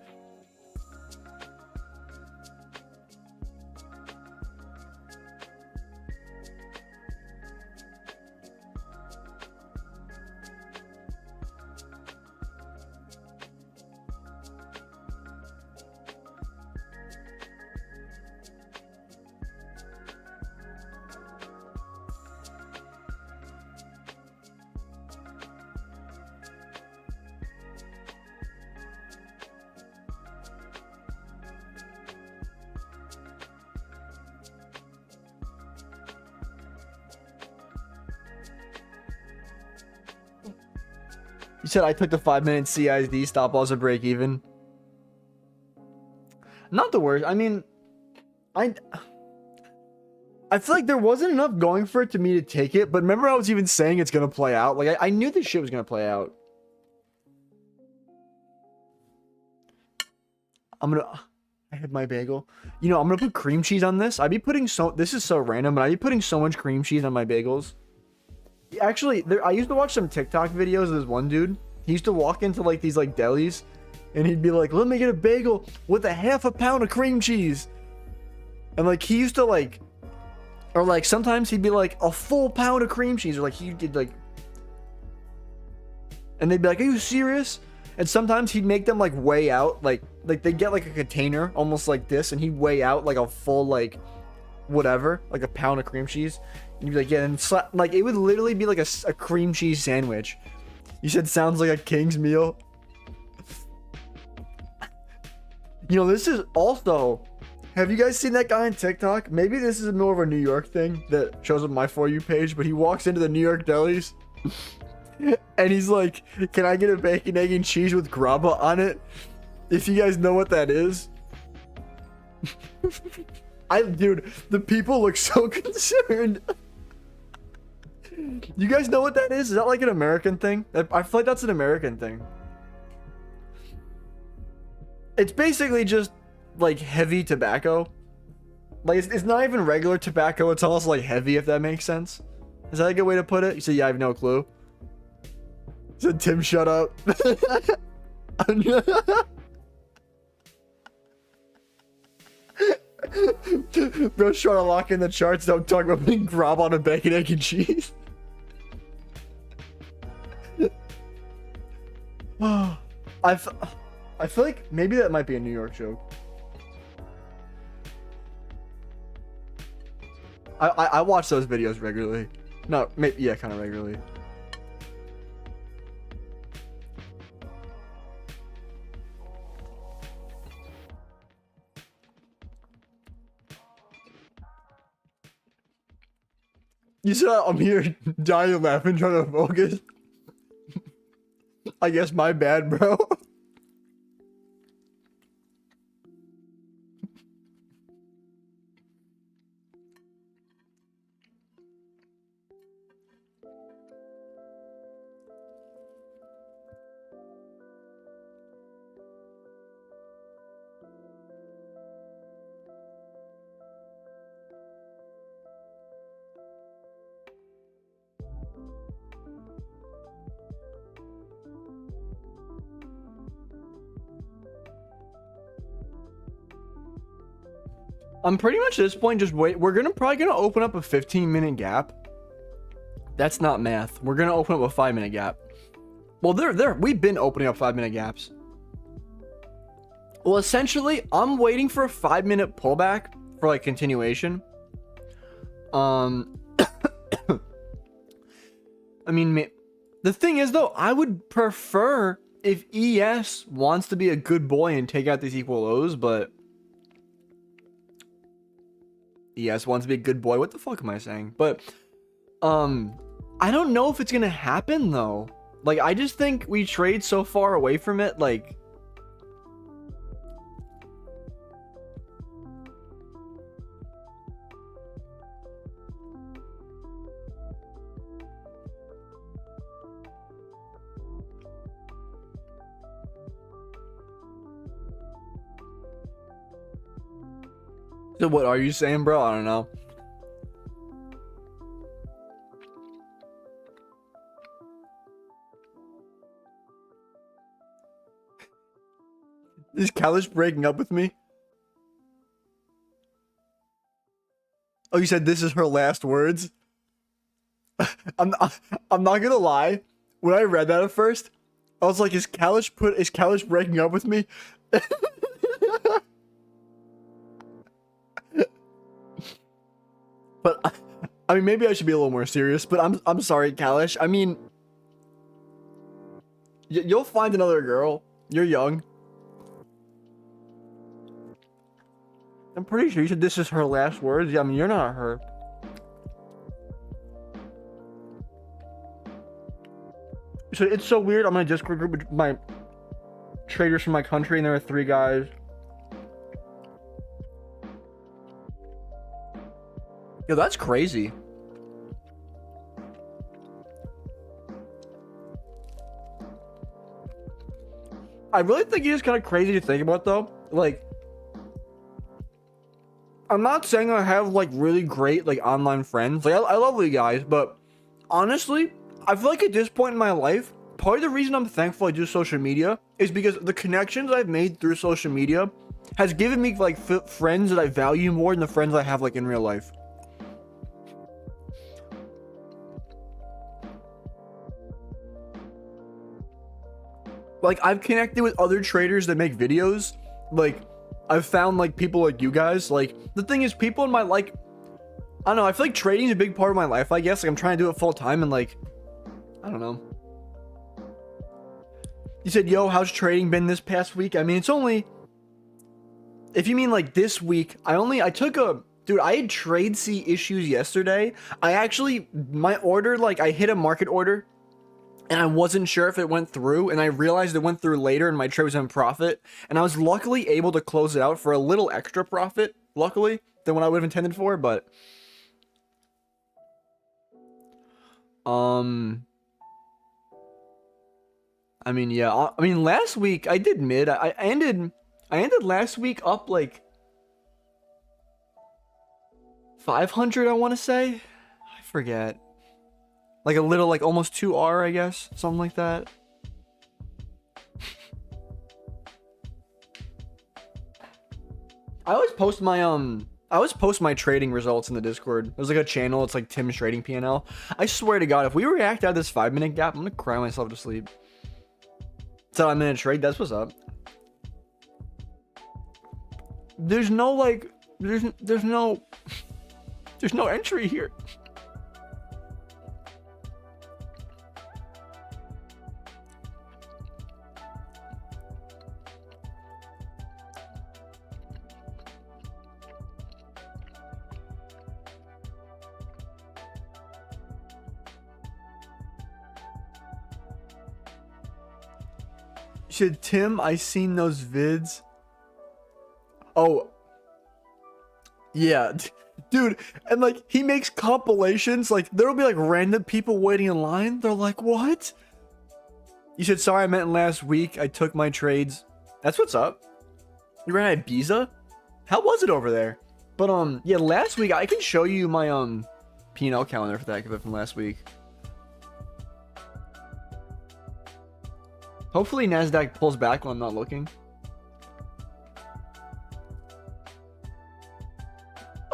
You said I took the 5-minute CISD stop loss of break even. Not the worst. I mean, I feel like there wasn't enough going for it to me to take it, but remember I was even saying it's gonna play out. Like I knew this shit was gonna play out. I had my bagel. You know, I'm gonna put cream cheese on this. This is so random, but I'd be putting so much cream cheese on my bagels. Actually, I used to watch some TikTok videos of this one dude. He used to walk into like these like delis, and he'd be like, "Let me get a bagel with a half a pound of cream cheese." And like he used to like, or like sometimes he'd be like a full pound of cream cheese, or like he did like, and they'd be like, "Are you serious?" And sometimes he'd make them like weigh out, like they'd get like a container almost like this, and he'd weigh out like a full like whatever, like a pound of cream cheese. And you'd be like, yeah, and like it would literally be like a cream cheese sandwich. You said sounds like a king's meal. You know, this is also, have you guys seen that guy on TikTok? Maybe this is more of a New York thing that shows up my For You page, but he walks into the New York delis and he's like, "Can I get a bacon, egg, and cheese with grappa on it?" If you guys know what that is. Dude, the people look so concerned. You guys know what that is? Is that like an American thing? I feel like that's an American thing. It's basically just like heavy tobacco. Like it's not even regular tobacco. It's almost like heavy, if that makes sense. Is that a good way to put it? You said, yeah, I have no clue. You said, Tim, shut up. Bro's trying to lock in the charts. Don't talk about putting grab on a bacon, egg, and cheese. I feel like maybe that might be a New York joke. I watch those videos regularly. No, maybe, yeah, kind of regularly. You said I'm here dying laughing, trying to focus. I guess my bad, bro. I'm pretty much at this point just wait. We're probably gonna open up a 15-minute gap. That's not math. We're gonna open up a 5-minute gap. Well, we've been opening up 5-minute gaps. Well, essentially, I'm waiting for a 5-minute pullback for like continuation. I mean, the thing is though, I would prefer if ES wants to be a good boy and take out these equal lows, but ES wants to be a good boy. What the fuck am I saying? But I don't know if it's gonna happen though. Like, I just think we trade so far away from it, like. So what are you saying, bro? I don't know. Is Kalish breaking up with me? Oh, you said this is her last words? I'm not gonna lie. When I read that at first, I was like, is Kalish breaking up with me? But I mean, maybe I should be a little more serious, but I'm sorry, Kalish. I mean, you'll find another girl. You're young. I'm pretty sure you said this is her last words. Yeah, I mean, you're not her. So it's so weird. I'm in a Discord group with my traders from my country, and there are 3 guys. Yo, that's crazy. I really think it is kind of crazy to think about, though. Like, I'm not saying I have like really great like online friends. Like I love you guys, but honestly, I feel like at this point in my life, part of the reason I'm thankful I do social media is because the connections I've made through social media has given me like friends that I value more than the friends I have like in real life. Like, I've connected with other traders that make videos. Like, I've found like people like you guys. Like, the thing is, people in my like, I don't know, I feel like trading is a big part of my life, I guess. Like, I'm trying to do it full time, and like, I don't know. You said, yo, how's trading been this past week? I mean, it's only, if you mean like this week, I took a, dude, I had trade C issues yesterday. I actually, my order, like, I hit a market order and I wasn't sure if it went through, and I realized it went through later and my trade was in profit, and I was luckily able to close it out for a little extra profit, luckily, than what I would have intended for. But I mean, yeah, I mean, last week I did mid. I ended last week up like 500, I want to say. I forget. Like a little, like almost 2R, I guess, something like that. I always post my trading results in the Discord. There's like a channel, it's like Tim's Trading PNL. I swear to God, if we react out of this 5-minute gap, I'm gonna cry myself to sleep. So I'm in a trade, that's what's up. There's no like, there's no entry here. Said, Tim, I seen those vids. Oh, yeah, dude, and like he makes compilations. Like there'll be like random people waiting in line. They're like, what? You said, sorry, I meant last week. I took my trades. That's what's up. You ran at Ibiza? How was it over there? But yeah, last week I can show you my P&L calendar for that from last week. Hopefully Nasdaq pulls back when I'm not looking.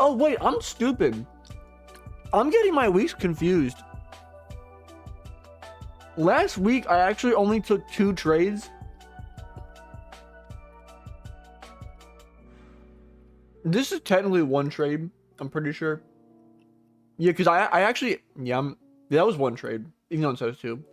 Oh, wait, I'm stupid. I'm getting my weeks confused. Last week, I actually only took 2 trades. This is technically 1 trade, I'm pretty sure. Yeah, because I actually, yeah, that was 1 trade, even though it says 2.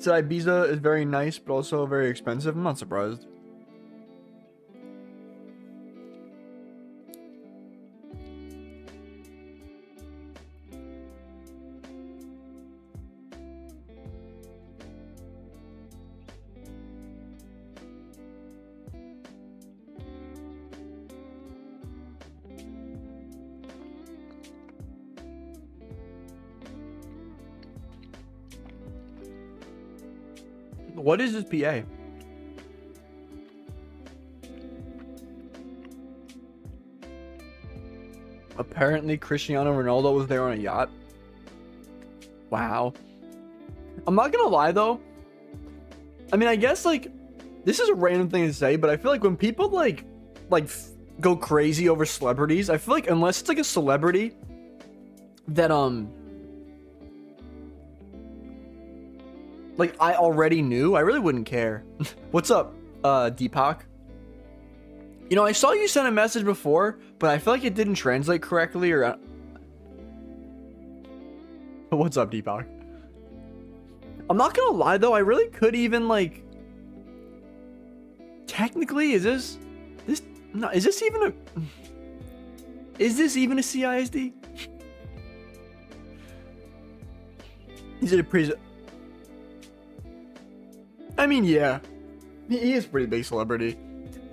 So Ibiza is very nice, but also very expensive. I'm not surprised. What is this PA? Apparently Cristiano Ronaldo was there on a yacht. Wow. I'm not gonna lie though. I mean, I guess like this is a random thing to say, but I feel like when people like go crazy over celebrities, I feel like unless it's like a celebrity that like I already knew, I really wouldn't care. What's up, Deepak? You know, I saw you send a message before, but I feel like it didn't translate correctly or what's up, Deepak? I'm not gonna lie though, I really could even like technically is this even a CISD? Is it a pre? I mean, yeah, he is a pretty big celebrity.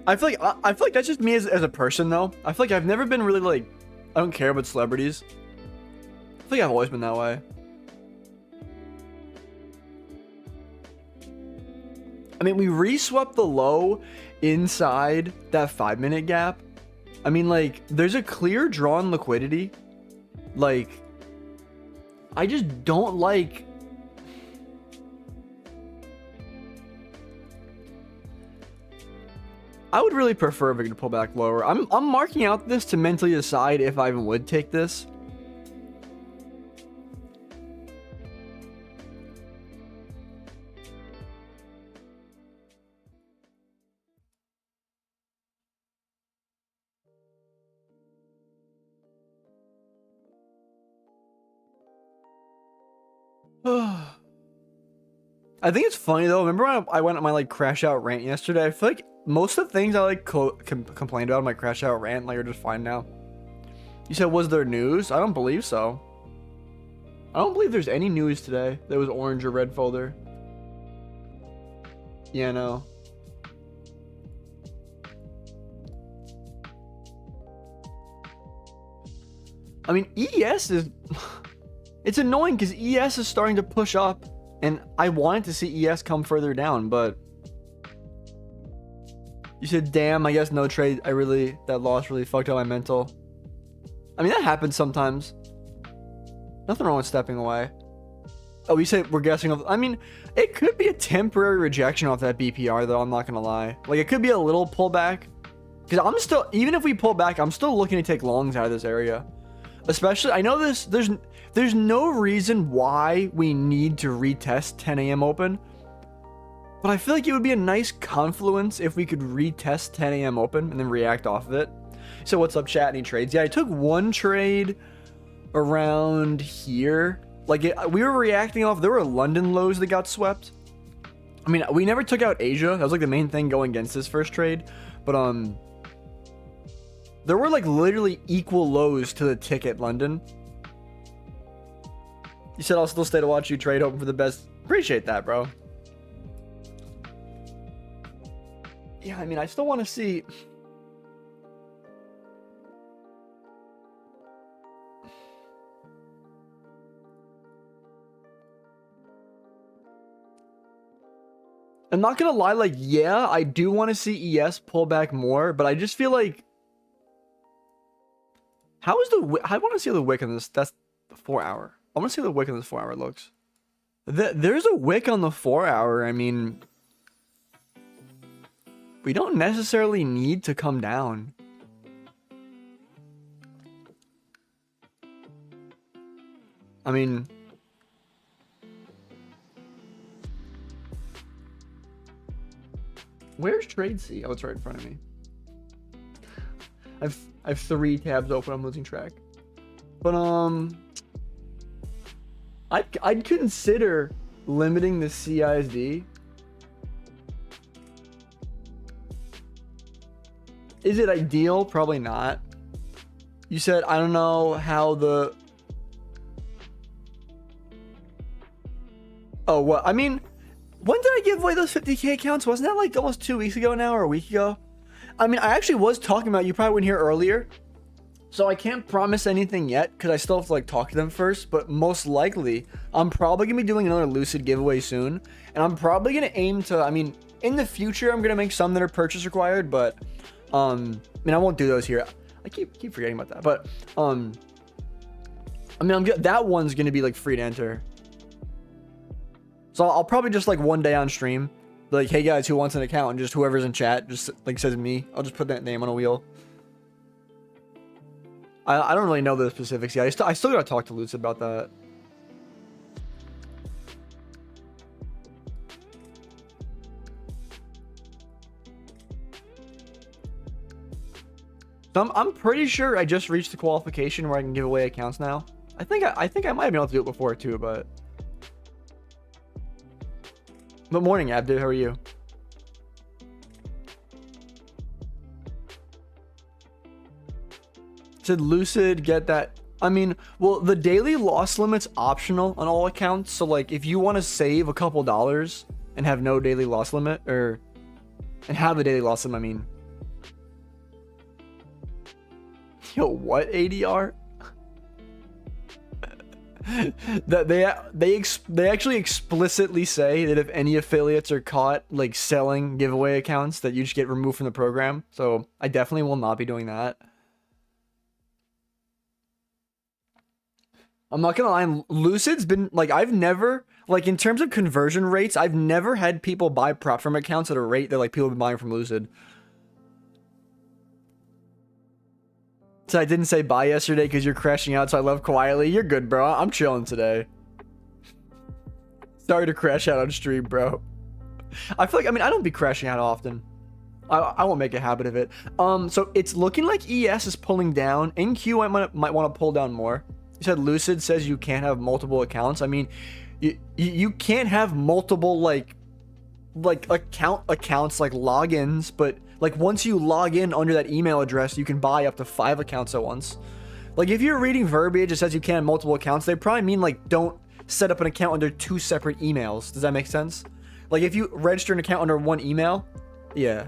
I feel like that's just me as a person though. I feel like I've never been really like, I don't care about celebrities. I feel like I've always been that way. I mean, we reswept the low inside that 5-minute gap. I mean, like, there's a clear drawn liquidity. Like, I just don't like. I would really prefer if we could pull back lower. I'm marking out this to mentally decide if I even would take this. I think it's funny though. Remember when I went on my like crash out rant yesterday? I feel like most of the things I like complained about in my crash out rant like are just fine now. You said, was there news? I don't believe so. I don't believe there's any news today that was orange or red folder. Yeah, no. I mean, ES is it's annoying because ES is starting to push up and I wanted to see ES come further down, but you said, damn, I guess no trade. That loss really fucked up my mental. I mean, that happens sometimes. Nothing wrong with stepping away. Oh, you said we're guessing of, I mean, it could be a temporary rejection off that BPR though, I'm not gonna lie. Like, it could be a little pullback. Because I'm still, even if we pull back, I'm still looking to take longs out of this area. Especially, I know there's no reason why we need to retest 10 a.m. open. But I feel like it would be a nice confluence if we could retest 10 a.m. open and then react off of it. So what's up, chat? Any trades? Yeah, I took 1 trade around here. Like, we were reacting off, there were London lows that got swept. I mean, we never took out Asia. That was like the main thing going against this first trade. But there were like literally equal lows to the ticket London. You said I'll still stay to watch you trade, hoping for the best. Appreciate that, bro. Yeah, I mean, I still want to see. I'm not gonna lie, like, yeah, I do want to see ES pull back more, but I just feel like, how is the I want to see the wick in this. That's the 4 hour. I want to see how the wick in this 4 hour looks. There's a wick on the 4-hour. I mean, we don't necessarily need to come down. I mean, where's Trade C? Oh, it's right in front of me. I have 3 tabs open. I'm losing track. But I'd consider limiting the CISD. Is it ideal? Probably not. You said I don't know how the. Oh, what? I mean, when did I give away those 50K accounts? Wasn't that like almost 2 weeks ago now, or a week ago? I mean, I actually was talking about, you probably weren't here earlier, so I can't promise anything yet because I still have to like talk to them first, but most likely I'm probably gonna be doing another Lucid giveaway soon, and I'm probably gonna aim to, I mean, in the future I'm gonna make some that are purchase required, but I mean, I won't do those here. I keep forgetting about that, but I mean, that one's gonna be like free to enter. So I'll probably just like one day on stream, be like, hey guys, who wants an account? And just whoever's in chat, just like says me, I'll just put that name on a wheel. I don't really know the specifics yet. I still gotta talk to Lucid about that. So I'm pretty sure I just reached the qualification where I can give away accounts now. I think I might have been able to do it before too, but. Good morning, Abdu. How are you? Did Lucid get that? I mean, well, the daily loss limit's optional on all accounts. So, like, if you want to save a couple dollars and have no daily loss limit, and have a daily loss limit, I mean. Yo, what ADR? That they actually explicitly say that if any affiliates are caught like selling giveaway accounts, that you just get removed from the program. So I definitely will not be doing that. I'm not gonna lie, Lucid's been like, I've never, like, in terms of conversion rates, I've never had people buy prop firm accounts at a rate that like people have been buying from Lucid. So I didn't say bye yesterday because you're crashing out, so I left quietly. You're good, bro. I'm chilling today. Sorry to crash out on stream, bro. I feel like, I mean, I don't be crashing out often. I won't make a habit of it. So it's looking like ES is pulling down. NQ might want to pull down more. You said Lucid says you can't have multiple accounts. I mean, you can't have multiple like accounts like logins, but like once you log in under that email address, you can buy up to 5 accounts at once. Like if you're reading verbiage that says you can't have multiple accounts, they probably mean like don't set up an account under 2 separate emails. Does that make sense? Like if you register an account under 1 email, yeah.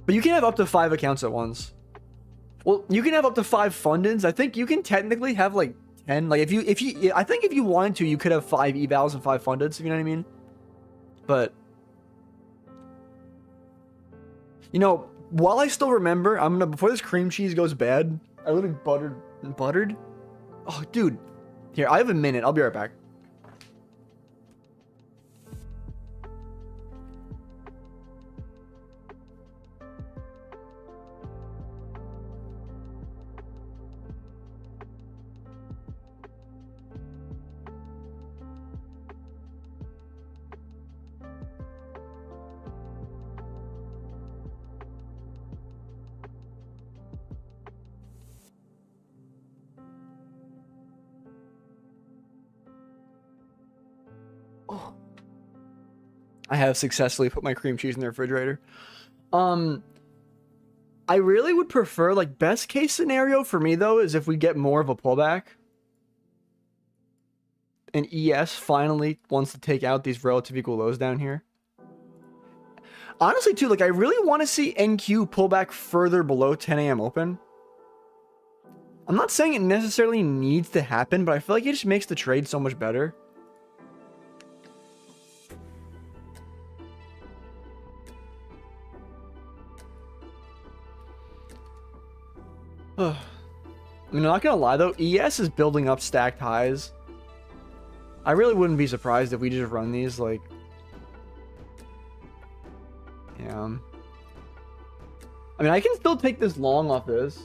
But you can have up to 5 accounts at once. Well, you can have up to 5 fund-ins. I think you can technically have like 10. Like if you I think if you wanted to, you could have 5 evals and 5 fund-ins, if you know what I mean. But you know, while I still remember, I'm gonna, before this cream cheese goes bad, I literally buttered. Oh, dude. Here, I have a minute. I'll be right back. I have successfully put my cream cheese in the refrigerator. I really would prefer, like, best case scenario for me though is if we get more of a pullback and ES finally wants to take out these relative equal lows down here. Honestly too, like, I really want to see NQ pull back further below 10 a.m. open. I'm not saying it necessarily needs to happen, but I feel like it just makes the trade so much better. I mean, I'm not gonna lie though, ES is building up stacked highs. I really wouldn't be surprised if we just run these, like... Yeah. I mean, I can still take this long off this.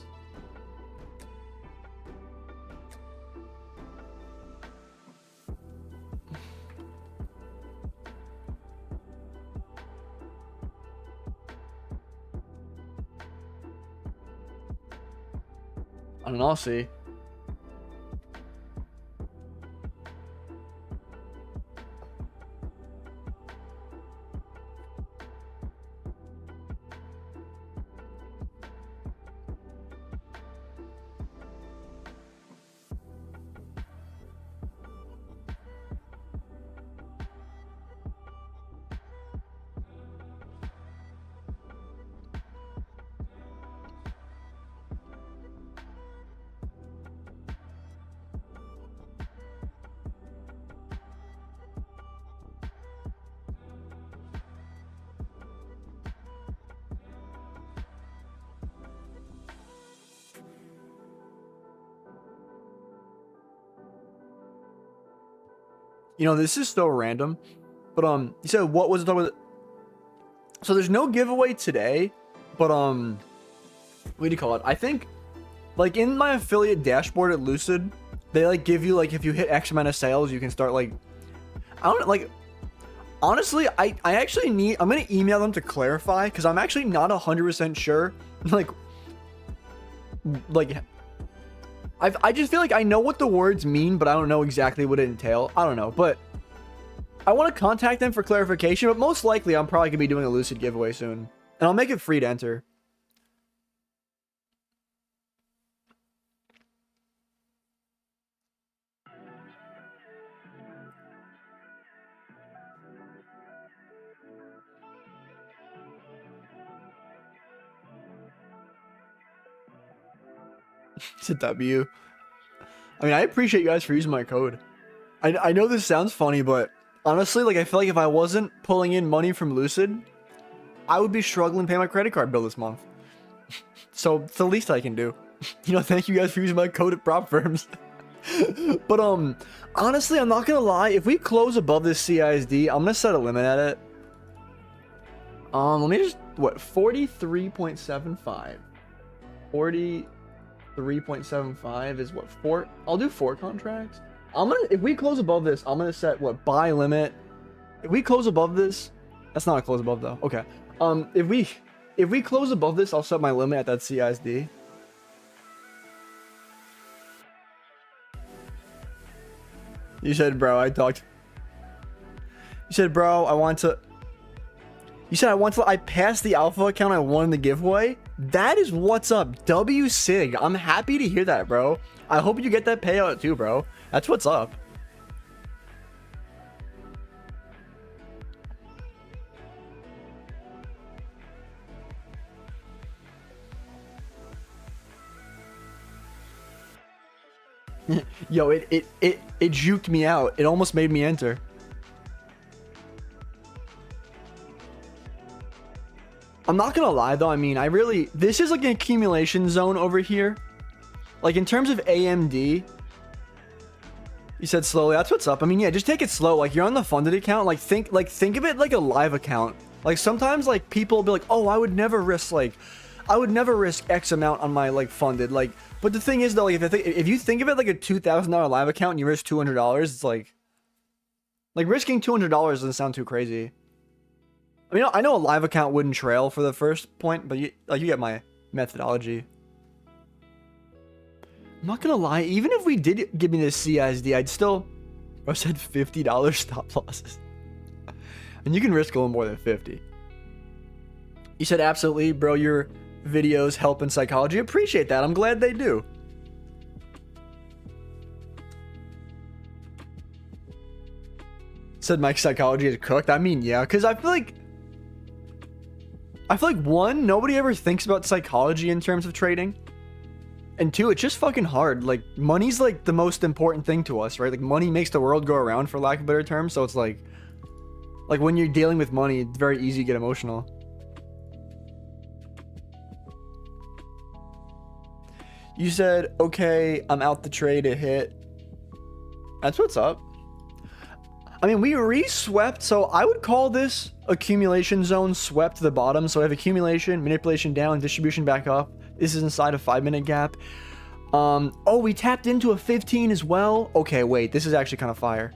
I don't know, I'll see. You know, this is so random, but you said what was it talking about? So there's no giveaway today, but what do you call it? I think like in my affiliate dashboard at Lucid, they like give you like if you hit X amount of sales, you can start like I don't like honestly, I actually need I'm gonna email them to clarify because I'm actually not 100% sure. Like I just feel like I know what the words mean, but I don't know exactly what it entails. I don't know, but I want to contact them for clarification, but most likely I'm probably going to be doing a Lucid giveaway soon. And I'll make it free to enter. It's a W. I mean, I appreciate you guys for using my code. I know this sounds funny, but honestly, like, I feel like if I wasn't pulling in money from Lucid, I would be struggling to pay my credit card bill this month. So, it's the least I can do. You know, thank you guys for using my code at prop firms. But, honestly, I'm not gonna lie. If we close above this CISD, I'm gonna set a limit at it. Let me just, what, 43.75. 43.75 is what, 4? I'll do 4 contracts. If we close above this, I'm gonna set what, buy limit. If we close above this, that's not a close above though. Okay. If we close above this, I'll set my limit at that CISD. You said, bro, I passed the alpha account I won in the giveaway. That is what's up. W Sig. I'm happy to hear that, bro. I hope you get that payout too, bro. That's what's up. Yo, it juked me out. It almost made me enter. I'm not gonna lie though, I mean, this is like an accumulation zone over here. Like in terms of AMD, you said slowly, that's what's up. I mean, yeah, just take it slow. Like you're on the funded account, like think of it like a live account. Like sometimes like people will be like, oh, I would never risk X amount on my like funded. Like, but the thing is though, like if you think of it like a $2,000 live account and you risk $200, it's like risking $200 doesn't sound too crazy. I mean, I know a live account wouldn't trail for the first point, but you get my methodology. I'm not gonna lie, even if we did give me this CISD, I'd still, I said $50 stop losses. And you can risk a little more than 50. You said absolutely, bro, your videos help in psychology. Appreciate that. I'm glad they do. Said my psychology is cooked. I mean, yeah, because I feel like one, nobody ever thinks about psychology in terms of trading. And two, it's just fucking hard. Like, money's like the most important thing to us, right? Like, money makes the world go around, for lack of a better term. So it's like when you're dealing with money, it's very easy to get emotional. You said, okay, I'm out the trade to hit. That's what's up. I mean, we re-swept, so I would call this accumulation zone swept to the bottom. So I have accumulation, manipulation down, distribution back up. This is inside a 5-minute gap. Oh, we tapped into a 15 as well. Okay, wait, this is actually kind of fire.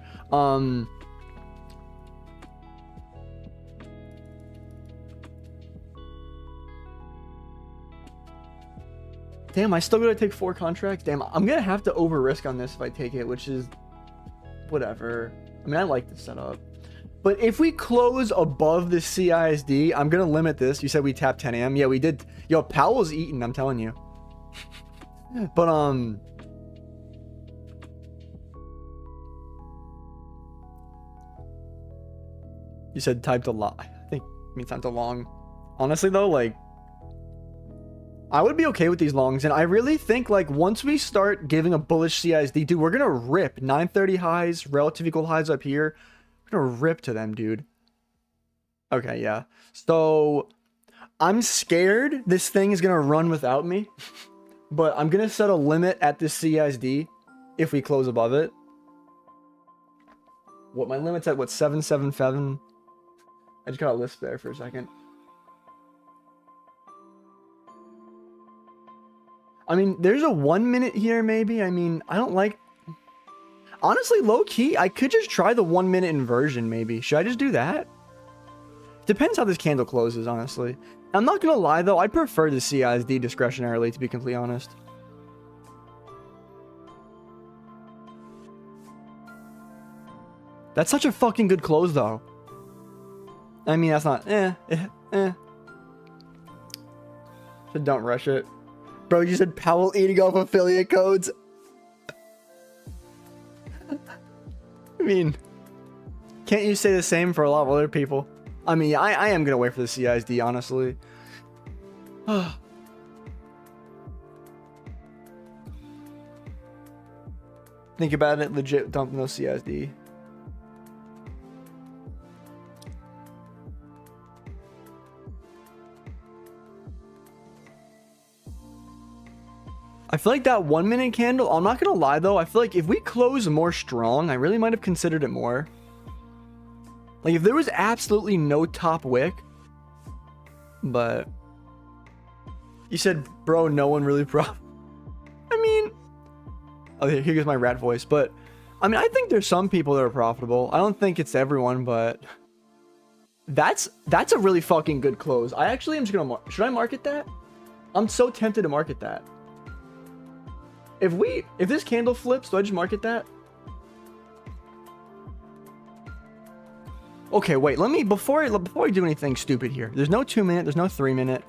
Damn, I still gotta take 4 contracts. Damn, I'm gonna have to over risk on this if I take it, which is whatever. I mean, I like this setup. But if we close above the CISD, I'm gonna limit this. You said we tapped 10 a.m. Yeah, we did. Yo, Powell's eating, I'm telling you. But you said typed a lot. I think it means time to long. Honestly though, like, I would be okay with these longs, and I really think, like, once we start giving a bullish CISD, dude, we're gonna rip 930 highs, relative equal highs up here. We're gonna rip to them, dude. Okay, yeah. So, I'm scared this thing is gonna run without me, but I'm gonna set a limit at this CISD if we close above it. What, my limit's at, what, 777? I just got a lisp there for a second. I mean, there's a 1 minute here, maybe. I mean, I don't like... Honestly, low-key, I could just try the 1 minute inversion, maybe. Should I just do that? Depends how this candle closes, honestly. I'm not gonna lie, though. I'd prefer the CISD discretionarily, to be completely honest. That's such a fucking good close, though. I mean, that's not... So don't rush it. Bro, you said Powell eating off affiliate codes. I mean, can't you say the same for a lot of other people? I mean, I am going to wait for the CISD, honestly. Think about it, legit dumping those CISD. I feel like that 1 minute candle, I'm not gonna lie though, I feel like if we close more strong, I really might have considered it more. Like if there was absolutely no top wick, but you said, bro, no one really I mean, oh, here goes my rat voice, but I mean, I think there's some people that are profitable. I don't think it's everyone, but that's a really fucking good close. I actually am just gonna, should I market that? I'm so tempted to market that. If this candle flips, do I just market that? Okay, wait, let me, before I do anything stupid here, there's no 2 minute, there's no 3 minute.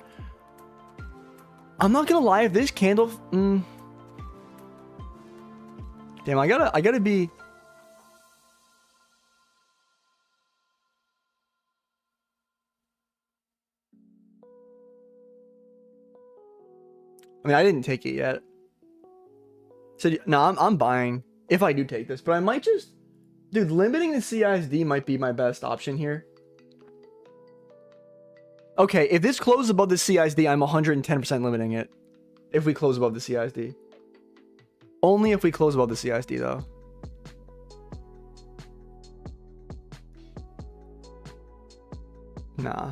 I'm not gonna lie, if this candle, damn, I gotta be, I mean, I didn't take it yet. So, no, I'm buying if I do take this, but I might just, dude, limiting the CISD might be my best option here. Okay, if this closes above the CISD, I'm 110% limiting it. If we close above the CISD. Only if we close above the CISD, though. Nah.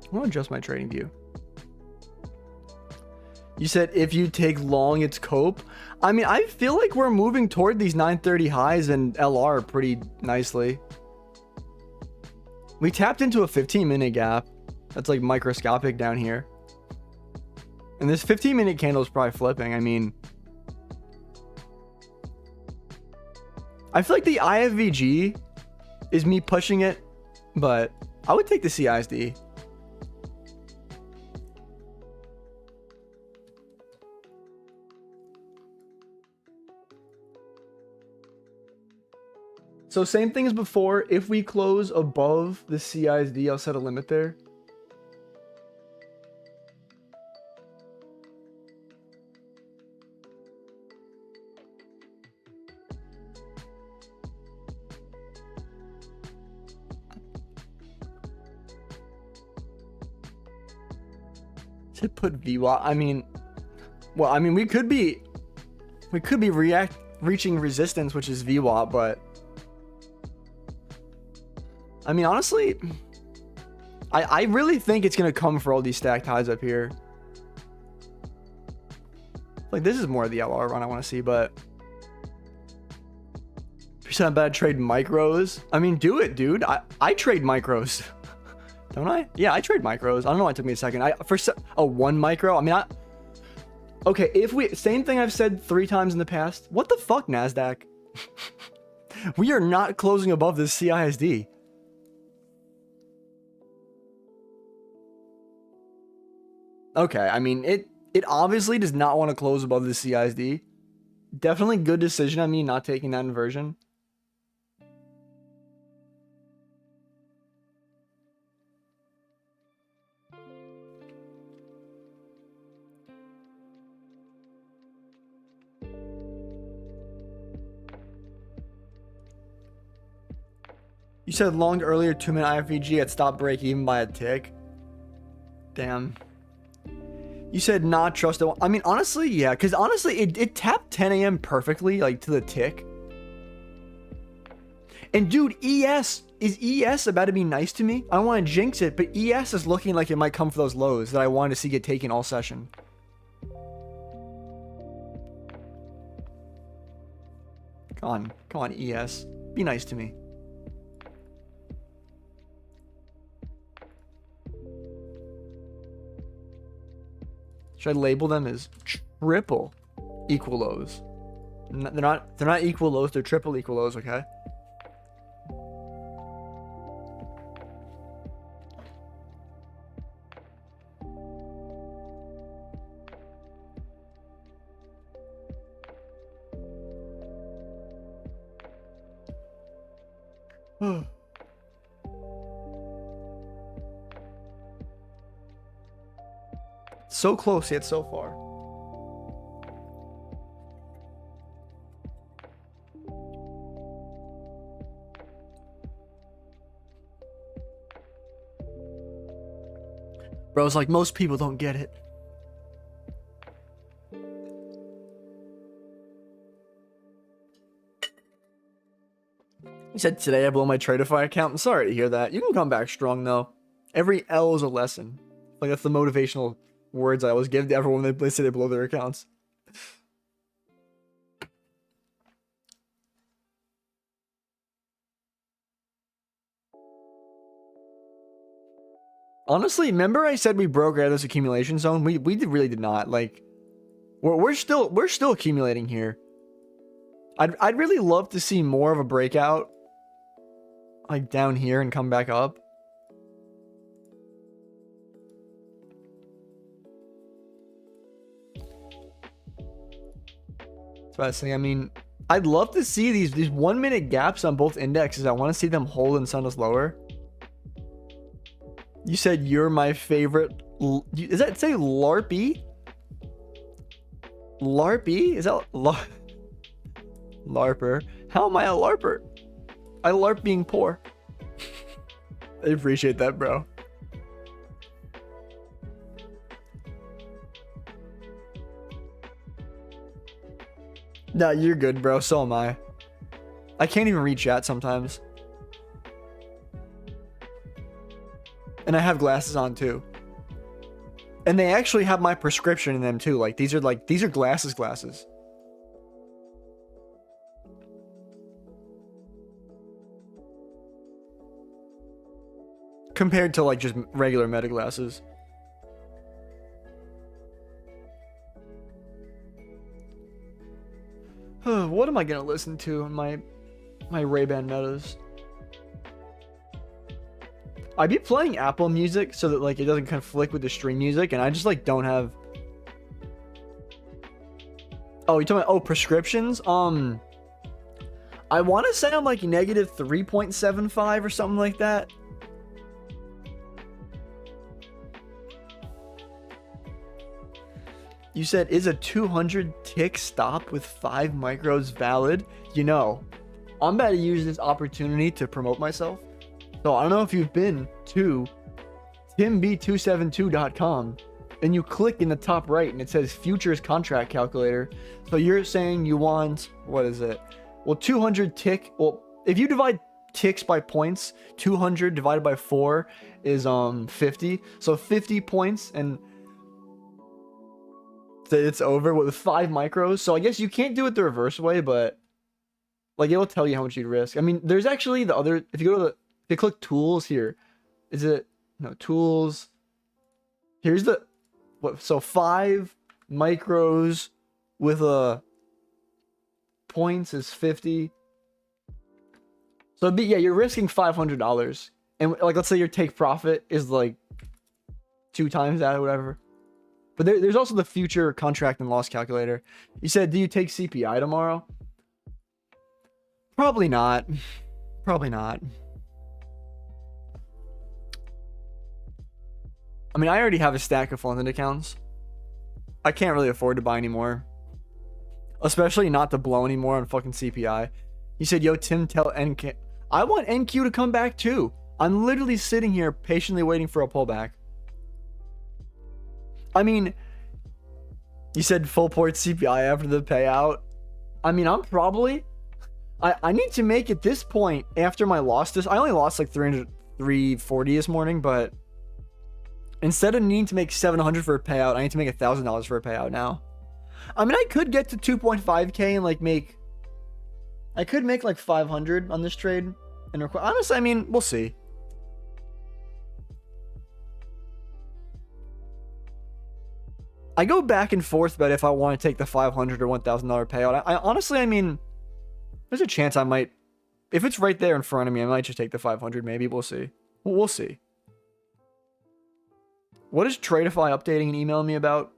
I want to adjust my trading view. You said if you take long, it's cope. I mean, I feel like we're moving toward these 930 highs and LR pretty nicely. We tapped into a 15-minute gap. That's like microscopic down here. And this 15-minute candle is probably flipping. I mean, I feel like the IFVG is me pushing it, but I would take the CISD. So same thing as before. If we close above the CISD, I'll set a limit there. To put VWAP. I mean, well, I mean, we could be reaching resistance, which is VWAP, but I mean, honestly, I really think it's gonna come for all these stacked highs up here. Like, this is more of the LR run I want to see, but percent bad trade micros. I mean, do it, dude. I trade micros. Don't I? Yeah, I trade micros. I don't know why it took me a second. One micro. I mean, okay, if we, same thing I've said 3 times in the past. What the fuck, Nasdaq? We are not closing above this CISD. Okay, I mean, it obviously does not want to close above the CISD. Definitely good decision on me not taking that inversion. You said long earlier, 2-minute IFVG had stopped break even by a tick. Damn. You said not trust it. I mean, honestly, yeah, because honestly, it tapped 10 a.m. perfectly, like to the tick. And dude, is ES about to be nice to me? I don't want to jinx it, but ES is looking like it might come for those lows that I wanted to see get taken all session. Come on, ES. Be nice to me. Should I label them as triple equal lows? They're not equal lows, they're triple equal lows, okay? So close yet so far. Bro, it's like most people don't get it. You said today I blow my Tradeify account. I'm sorry to hear that. You can come back strong though. Every L is a lesson. Like, that's the motivational words I always give to everyone when they say they blow their accounts. Honestly, remember I said we broke out of this accumulation zone? We really did not. Like, we're still accumulating here. I'd really love to see more of a breakout, like down here and come back up. I mean, I'd love to see these 1 minute gaps on both indexes. I want to see them hold and send us lower. You said you're my favorite. Does that say LARPy? LARPy? Is that LARPer? How am I a LARPer? I LARP being poor. I appreciate that, bro. No, you're good, bro. So am I. I can't even read chat sometimes. And I have glasses on too. And they actually have my prescription in them too. Like, these are glasses. Compared to like just regular meta glasses. What am I gonna listen to in my Ray-Ban metas? I'd be playing Apple Music so that like it doesn't conflict with the stream music, and I just like don't have. Oh, you're talking about prescriptions? I want to say I'm like negative 3.75 or something like that. You said, is a 200 tick stop with 5 micros valid? You know, I'm about to use this opportunity to promote myself. So I don't know if you've been to timb272.com, and you click in the top right and it says futures contract calculator. So you're saying you want, what is it? Well, 200 tick. Well, if you divide ticks by points, 200 divided by 4 is 50. So 50 points, and it's over with 5 micros. So I guess you can't do it the reverse way, but like it'll tell you how much you'd risk. I mean, there's actually the other, if you go to the, if you click tools here, is it, no, tools. Here's the, what, so 5 micros with a points is 50. So yeah, you're risking $500. And like, let's say your take profit is like 2 times that or whatever. But there's also the future contract and loss calculator. You said, do you take CPI tomorrow? Probably not. Probably not. I mean, I already have a stack of funded accounts. I can't really afford to buy anymore. Especially not to blow anymore on fucking CPI. He said, yo, Tim, tell NQ. I want NQ to come back too. I'm literally sitting here patiently waiting for a pullback. I mean, you said full port CPI after the payout. I mean, I'm probably... I need to make at this point, after my loss this... I only lost like 340 this morning, but... Instead of needing to make 700 for a payout, I need to make $1,000 for a payout now. I mean, I could get to 2.5k and like make... I could make like 500 on this trade. And honestly, I mean, we'll see. I go back and forth about if I want to take the $500 or $1,000 payout. I honestly, I mean, there's a chance I might, if it's right there in front of me, I might just take the 500. Maybe we'll see. We'll see. What is Tradeify updating and emailing me about?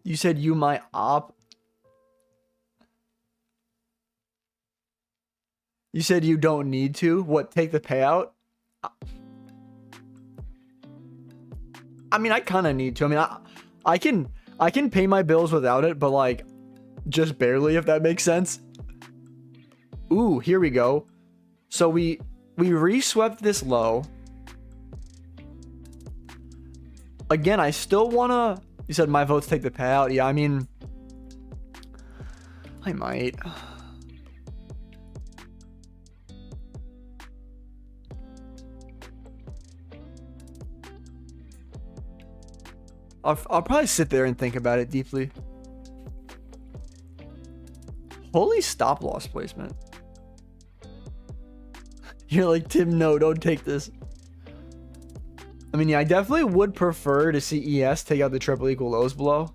You said you my op. You said you don't need to. What, take the payout? I mean, I kind of need to. I mean, I can pay my bills without it, but like just barely, if that makes sense. Ooh, here we go. So we reswept this low. Again, I still wanna. You said my votes take the payout. Yeah, I mean, I might. I'll probably sit there and think about it deeply. Holy stop loss placement. You're like, Tim, no, don't take this. I mean, yeah, I definitely would prefer to see ES take out the triple equal lows below.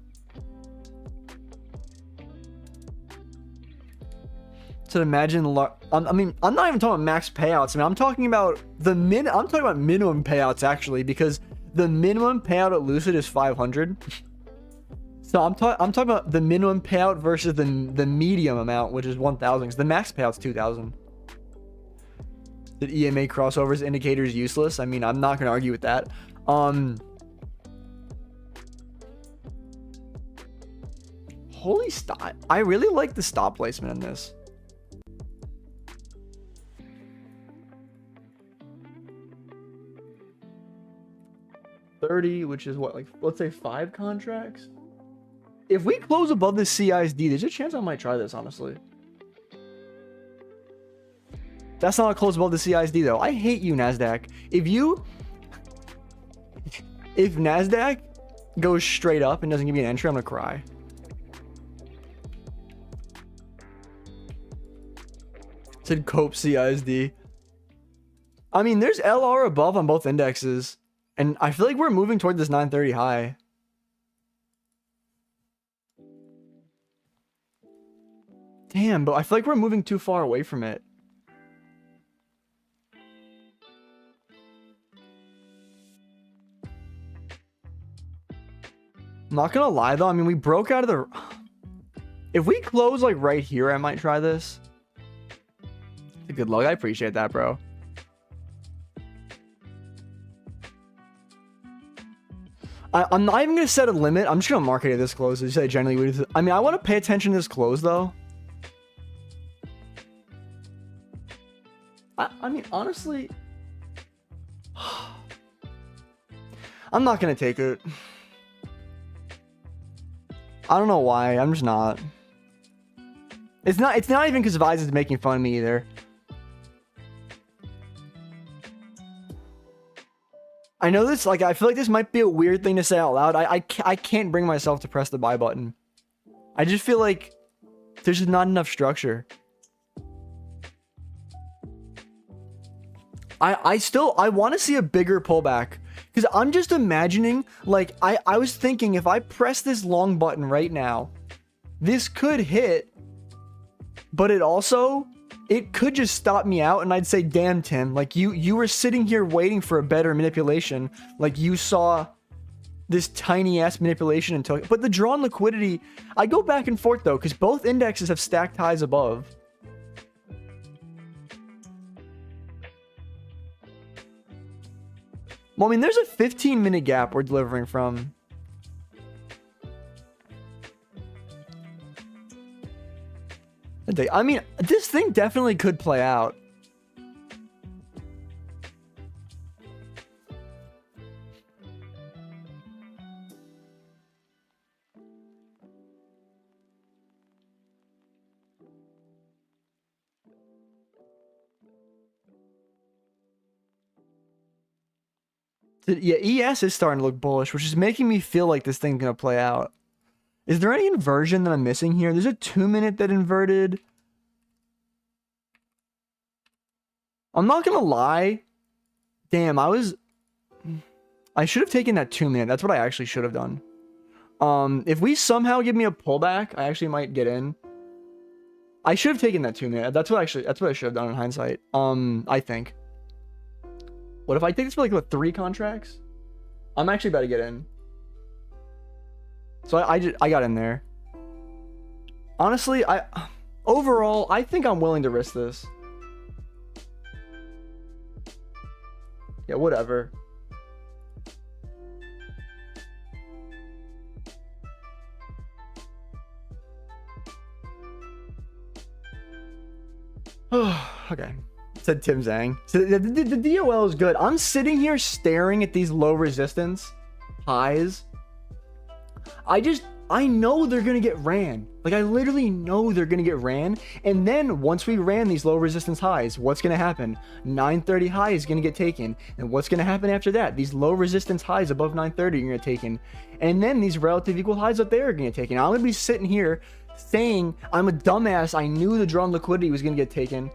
So imagine, I mean, I'm not even talking about max payouts. I mean, I'm talking about I'm talking about minimum payouts actually, because the minimum payout at Lucid is 500. So I'm talking about the minimum payout versus the medium amount, which is 1,000. The max payout's 2,000. The EMA crossovers indicator is useless. I mean, I'm not gonna argue with that. Holy stop! I really like the stop placement in this. $30, which is what, like, let's say 5 contracts. If we close above the CISD, there's a chance I might try this, honestly. That's not a close above the CISD, though. I hate you, Nasdaq. If Nasdaq goes straight up and doesn't give me an entry, I'm gonna cry. Said cope CISD. I mean, there's LR above on both indexes. And I feel like we're moving toward this 930 high. Damn, but I feel like we're moving too far away from it. I'm not gonna lie though, I mean, we broke out of the... If we close like right here, I might try this. Good luck, I appreciate that, bro. I'm not even going to set a limit. I'm just going to market it this close. You say generally, I mean, I want to pay attention to this close though. I mean, honestly, I'm not gonna take it. I don't know why. I'm just not. It's not even because Vise is making fun of me either. I know this, like, I feel like this might be a weird thing to say out loud. I can't bring myself to press the buy button. I just feel like there's just not enough structure. I want to see a bigger pullback, because I'm just imagining, like, I was thinking if I press this long button right now, this could hit, but it could just stop me out, and I'd say, damn, Tim, like, you were sitting here waiting for a better manipulation. Like, you saw this tiny ass manipulation until, but the drawn liquidity, I go back and forth though, because both indexes have stacked highs above. Well, I mean, there's a 15-minute gap we're delivering from. I mean, this thing definitely could play out. Yeah, ES is starting to look bullish, which is making me feel like this thing's gonna play out. Is there any inversion that I'm missing here? There's a 2-minute that inverted. I'm not gonna lie. Damn, I should have taken that 2-minute. That's what I actually should have done. If we somehow give me a pullback, I actually might get in. I should have taken that 2-minute. That's what I should have done in hindsight. I think. What if I take this for like 3 contracts? I'm actually about to get in. So I got in there. Honestly, overall, I think I'm willing to risk this. Yeah, whatever. Okay. Said Tim Zhang. So the DOL is good. I'm sitting here staring at these low resistance highs. I know they're gonna get ran. Like, I literally know they're gonna get ran. And then once we ran these low resistance highs, what's gonna happen? 930 high is gonna get taken. And what's gonna happen after that? These low resistance highs above 930 are gonna get taken. And then these relative equal highs up there are gonna get taken. I'm gonna be sitting here saying I'm a dumbass. I knew the drawn liquidity was gonna get taken.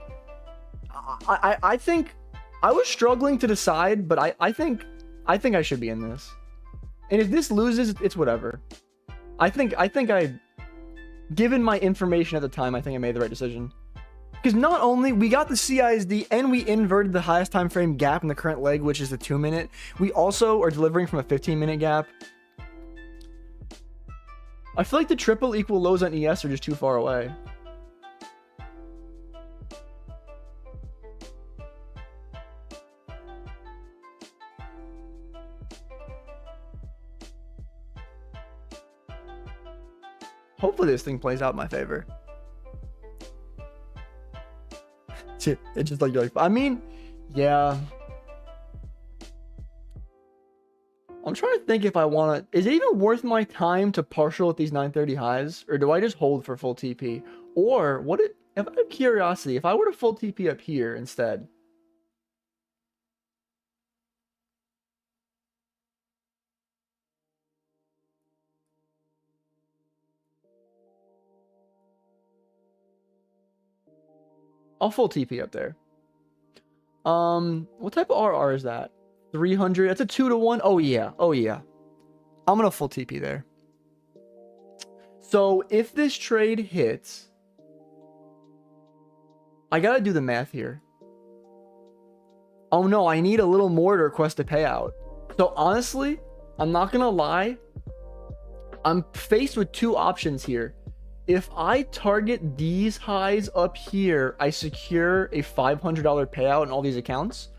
I think I was struggling to decide, but I think I should be in this. And if this loses, it's whatever. I think given my information at the time, I think I made the right decision. Because not only we got the CISD and we inverted the highest time frame gap in the current leg, which is the 2-minute, we also are delivering from a 15-minute gap. I feel like the triple equal lows on ES are just too far away. Hopefully this thing plays out in my favor. It's just like, I mean, yeah. I'm trying to think if I want to, is it even worth my time to partial at these 930 highs? Or do I just hold for full TP? Or what if I have curiosity, if I were to full TP up here instead? I'll full TP up there. What type of RR is that? 300. That's a 2-to-1. Oh yeah. Oh yeah. I'm gonna full TP there. So if this trade hits, I gotta do the math here. Oh no, I need a little more to request a payout. So honestly, I'm not gonna lie. I'm faced with 2 options here. If I target these highs up here, I secure a $500 payout in all these accounts.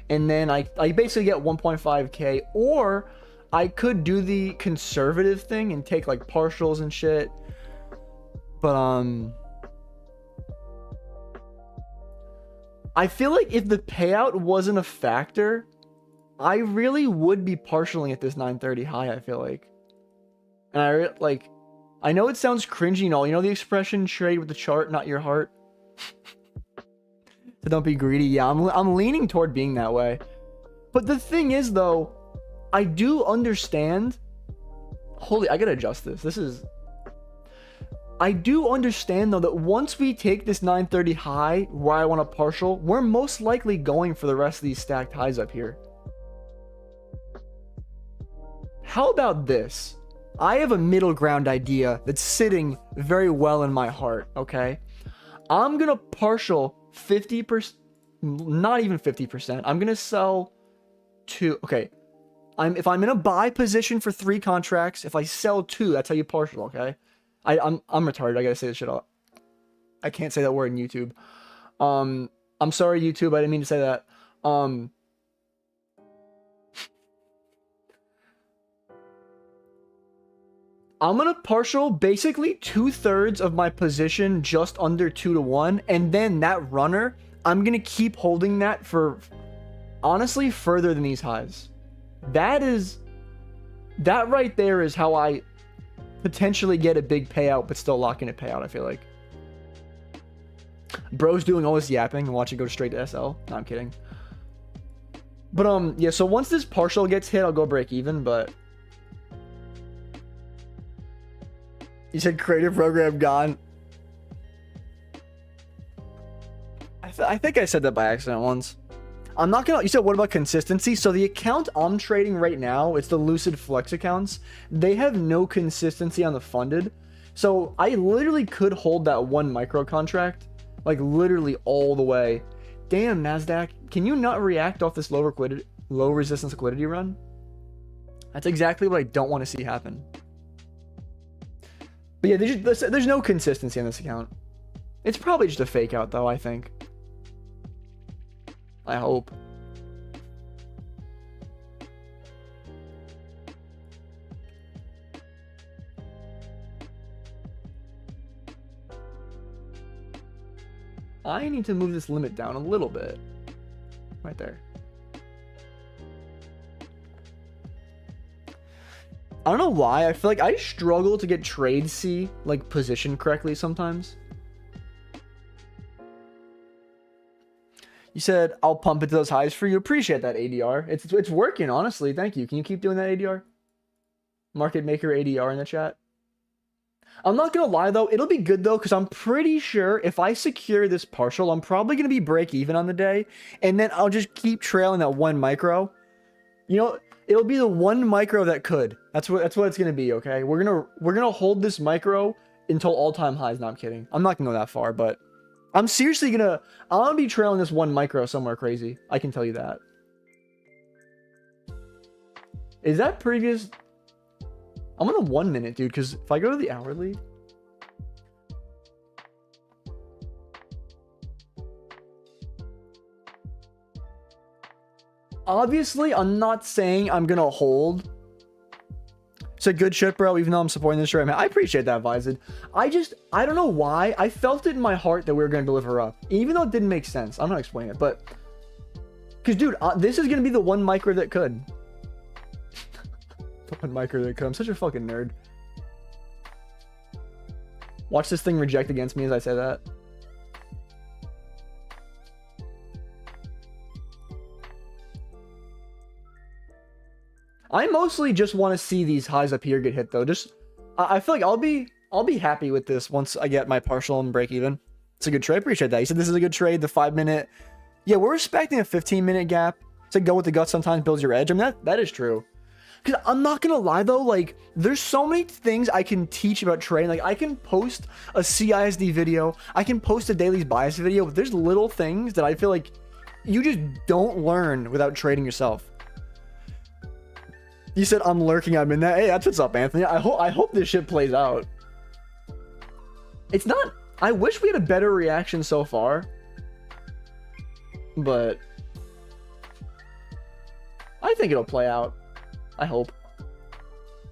And then I basically get 1.5K. Or I could do the conservative thing and take like partials and shit. But I feel like if the payout wasn't a factor, I really would be partialing at this 930 high, I feel like. And I know it sounds cringy and all. You know the expression, trade with the chart, not your heart? So don't be greedy. Yeah, I'm leaning toward being that way. But the thing is, though, I do understand. Holy, I gotta adjust this. I do understand, though, that once we take this 930 high where I want a partial, we're most likely going for the rest of these stacked highs up here. How about this? I have a middle ground idea that's sitting very well in my heart, okay? I'm gonna partial 50%, not even 50%. I'm gonna sell two. Okay, if I'm in a buy position for 3 contracts, if I sell 2, that's how you partial, okay? I'm retarded. I gotta say this shit out. I can't say that word in YouTube. I'm sorry, YouTube. I didn't mean to say that. I'm gonna partial basically 2/3 of my position just under 2-to-1, and then that runner, I'm gonna keep holding that for honestly further than these highs. That right there is how I potentially get a big payout, but still lock in a payout, I feel like. Bro's doing all this yapping and watch it go straight to SL. No, I'm kidding. But yeah, so once this partial gets hit, I'll go break even, but you said creative program gone. I think I said that by accident once. I'm not gonna. You said what about consistency? So the account I'm trading right now, it's the Lucid Flex accounts. They have no consistency on the funded. So I literally could hold that 1 micro contract, like literally all the way. Damn, Nasdaq, can you not react off this low resistance liquidity run? That's exactly what I don't want to see happen. But yeah, there's no consistency on this account. It's probably just a fake out, though, I think. I hope. I need to move this limit down a little bit. Right there. I don't know why. I feel like I struggle to get trade C like positioned correctly sometimes. You said I'll pump it to those highs for you. Appreciate that, ADR. It's working, honestly. Thank you. Can you keep doing that, ADR? Market maker ADR in the chat. I'm not gonna lie though, it'll be good though, because I'm pretty sure if I secure this partial, I'm probably gonna be break even on the day, and then I'll just keep trailing that 1 micro. You know, it'll be the 1 micro that could. That's what it's gonna be. Okay, we're gonna hold this micro until all-time highs. No, I'm kidding. I'm not gonna go that far, but I'm seriously I'm gonna be trailing this 1 micro somewhere crazy. I can tell you that. Is that previous? I'm on a 1 minute, dude, because if I go to the hourly, obviously, I'm not saying I'm gonna hold. It's a good shit, bro, even though I'm supporting this right, man. I appreciate that, Vized. I don't know why. I felt it in my heart that we were gonna deliver up, even though it didn't make sense. I'm not explaining it, but because, dude, this is gonna be the 1 micro that could. The 1 micro that could. I'm such a fucking nerd. Watch this thing reject against me as I say that. I mostly just want to see these highs up here get hit, though. I feel like I'll be happy with this once I get my partial and break even. It's a good trade. Appreciate that. You said this is a good trade. The 5 minute. Yeah, we're respecting a 15-minute gap. To go with the gut sometimes builds your edge. I mean, that is true. Because I'm not gonna lie though, like there's so many things I can teach about trading. Like I can post a CISD video, I can post a daily bias video, but there's little things that I feel like you just don't learn without trading yourself. You said I'm lurking, I'm in that. Hey, that's what's up, Anthony. I hope this shit plays out. It's not. I wish we had a better reaction so far, but I think it'll play out. I hope.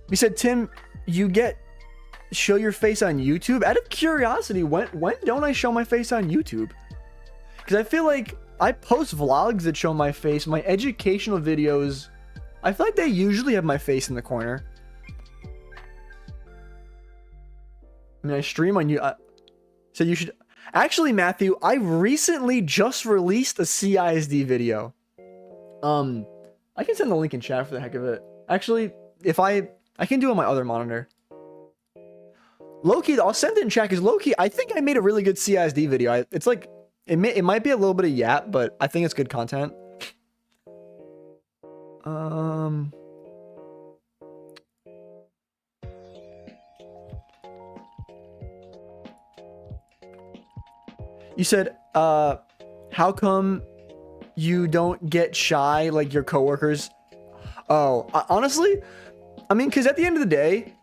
You said, Tim, you show your face on YouTube? Out of curiosity, when don't I show my face on YouTube? Because I feel like I post vlogs that show my face. My educational videos, I feel like they usually have my face in the corner. I mean, I stream on you. So you should actually, Matthew, I recently just released a CISD video. I can send the link in chat for the heck of it. Actually, if I can do it on my other monitor. Low-key, I'll send it in chat because low-key, I think I made a really good CISD video. It's like, it might be a little bit of yap, but I think it's good content. You said, how come you don't get shy like your coworkers? Oh, honestly, I mean, because at the end of the day,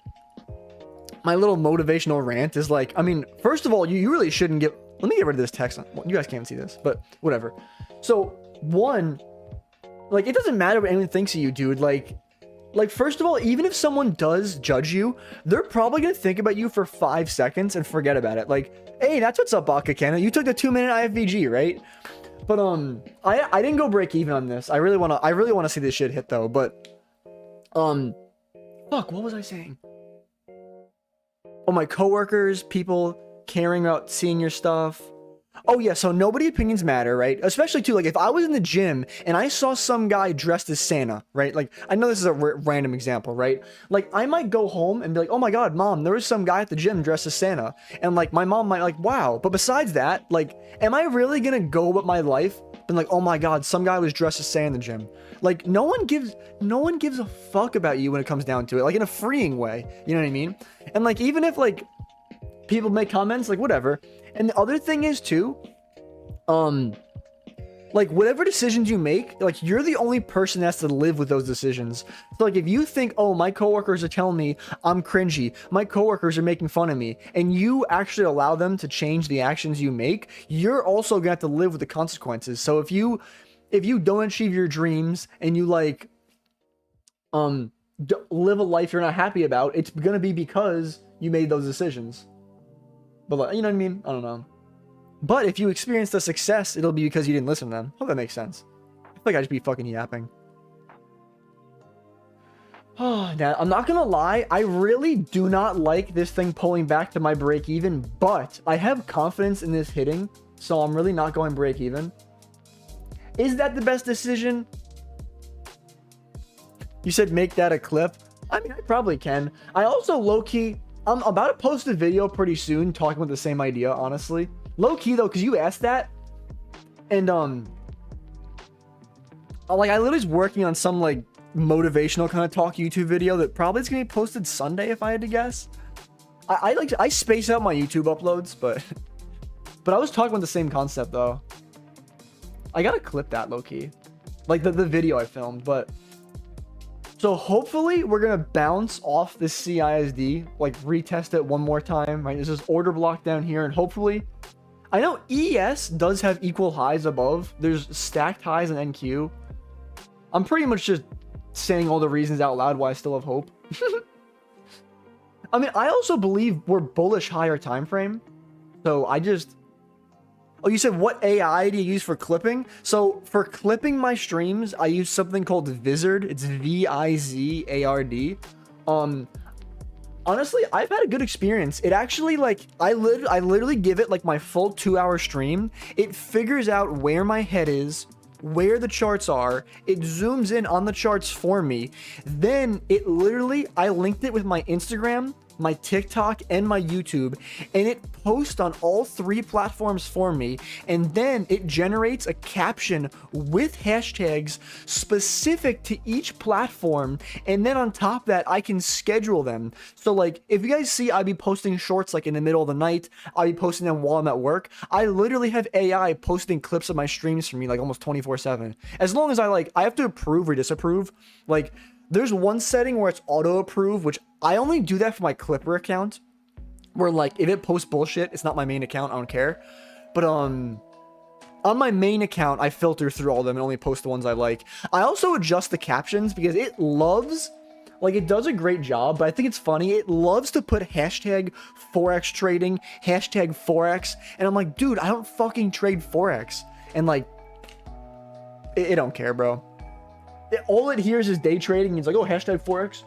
my little motivational rant is like, I mean, first of all, you really shouldn't get, let me get rid of this text. You guys can't see this, but whatever. So one, like, it doesn't matter what anyone thinks of you, dude. Like, first of all, even if someone does judge you, they're probably going to think about you for 5 seconds and forget about it. Like, hey, that's what's up, Baka Kenna. You took the 2-minute IFVG, right? But, I didn't go break even on this. I really want to see this shit hit though. But, fuck, what was I saying? Oh, my coworkers, people caring about seeing your stuff. Oh yeah, so nobody opinions matter, right? Especially too, like if I was in the gym and I saw some guy dressed as Santa, right? Like I know this is a random example, right? Like I might go home and be like, oh my God, mom, there was some guy at the gym dressed as Santa. And like my mom might like, wow. But besides that, like, am I really gonna go with my life and like, oh my God, some guy was dressed as Santa in the gym? Like no one gives a fuck about you when it comes down to it, like in a freeing way, you know what I mean? And like, even if like people make comments, like whatever. And the other thing is too, like whatever decisions you make, like you're the only person that has to live with those decisions. So like if you think, oh, my coworkers are telling me I'm cringy, my coworkers are making fun of me, and you actually allow them to change the actions you make, you're also gonna have to live with the consequences. So if you don't achieve your dreams and you like live a life you're not happy about, it's gonna be because you made those decisions. But like, you know what I mean? I don't know. But if you experience the success, it'll be because you didn't listen to them. Hope that makes sense. I feel like I just be fucking yapping. Oh, now, I'm not gonna lie. I really do not like this thing pulling back to my break even, but I have confidence in this hitting, so I'm really not going break even. Is that the best decision? You said make that a clip. I mean, I probably can. I also low-key, I'm about to post a video pretty soon talking about the same idea, honestly. Low-key though, because you asked that. And like I literally was working on some like motivational kind of talk YouTube video that probably is gonna be posted Sunday if I had to guess. I space out my YouTube uploads, but I was talking about the same concept though. I gotta clip that low-key. Like the video I filmed, but so hopefully we're gonna bounce off this CISD, like retest it one more time, right? There's this order block down here, and hopefully, I know ES does have equal highs above. There's stacked highs in NQ. I'm pretty much just saying all the reasons out loud why I still have hope. I mean, I also believe we're bullish higher time frame. So I just... Oh, you said what AI do you use for clipping? So for clipping my streams, I use something called Vizard. It's V-I-Z-A-R-D. Honestly, I've had a good experience. It actually, like, I literally give it like my full 2-hour stream. It figures out where my head is, where the charts are. It zooms in on the charts for me. Then it literally, I linked it with my Instagram, my TikTok, and my YouTube, and it posts on all 3 platforms for me, and then it generates a caption with hashtags specific to each platform, and then on top of that, I can schedule them. So like, if you guys see I be posting shorts like in the middle of the night, I'll be posting them while I'm at work. I literally have AI posting clips of my streams for me like almost 24/7. As long as I have to approve or disapprove. Like, there's one setting where it's auto approve, which I only do that for my Clipper account, where like if it posts bullshit, it's not my main account, I don't care. But on my main account, I filter through all of them and only post the ones I like. I also adjust the captions because it loves, like, it does a great job, but I think it's funny. It loves to put hashtag Forex trading, hashtag Forex, and I'm like, dude, I don't fucking trade Forex. And like, It don't care, bro. All it hears is day trading. It's like, oh, hashtag Forex.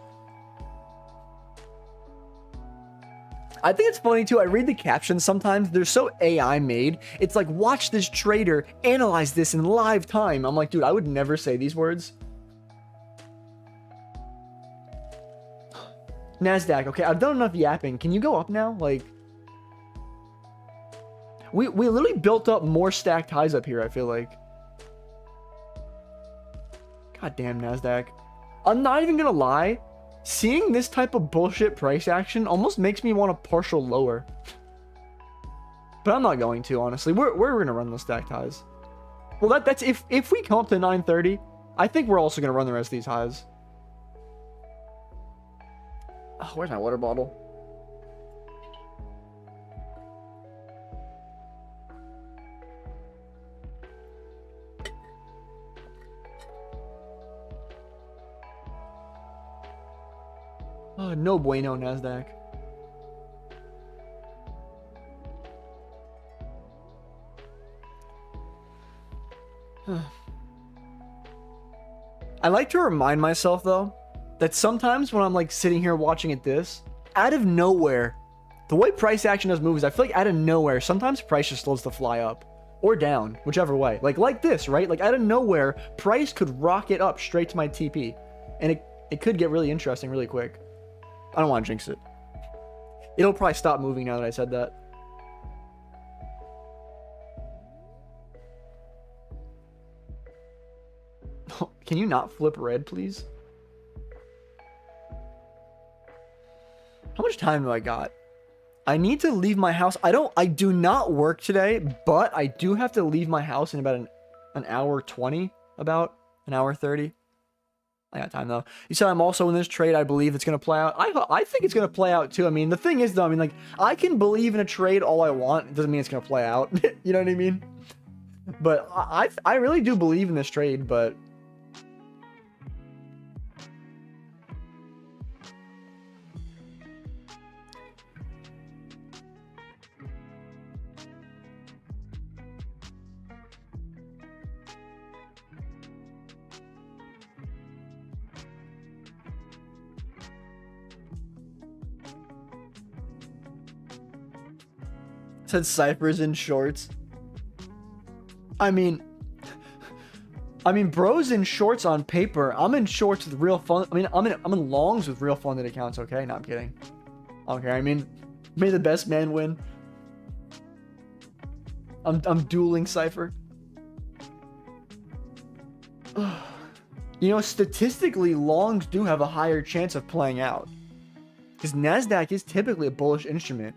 I think it's funny too. I read the captions sometimes. They're so AI made. It's like, watch this trader analyze this in live time. I'm like, dude, I would never say these words. Nasdaq. Okay, I've done enough yapping. Can you go up now? Like, we literally built up more stacked highs up here, I feel like. God damn, Nasdaq. I'm not even gonna lie. Seeing this type of bullshit price action almost makes me want to partial lower. But I'm not going to, honestly. We're gonna run those stacked highs. Well, that's if we come up to 930, I think we're also gonna run the rest of these highs. Oh, where's my water bottle? Oh, no bueno, Nasdaq. I like to remind myself, though, that sometimes when I'm like sitting here watching it this, out of nowhere, the way price action does moves, I feel like out of nowhere, sometimes price just slows to fly up or down, whichever way. Like this, right? Like out of nowhere, price could rocket up straight to my TP, and it could get really interesting really quick. I don't want to jinx it. It'll probably stop moving now that I said that. Can you not flip red, please? How much time do I got? I need to leave my house. I do not work today, but I do have to leave my house in about an hour 20, about an hour 30. I got time though. You said I'm also in this trade. I believe it's going to play out. I think it's going to play out too. I mean, the thing is though, I mean, like, I can believe in a trade all I want. It doesn't mean it's going to play out. You know what I mean? But I really do believe in this trade, but said ciphers in shorts. I mean, bro's in shorts on paper. I'm in shorts with real fun. I mean, I'm in longs with real funded accounts. Okay, no, I'm kidding. Okay, I mean, may the best man win. I'm dueling cipher. You know, statistically, longs do have a higher chance of playing out because Nasdaq is typically a bullish instrument.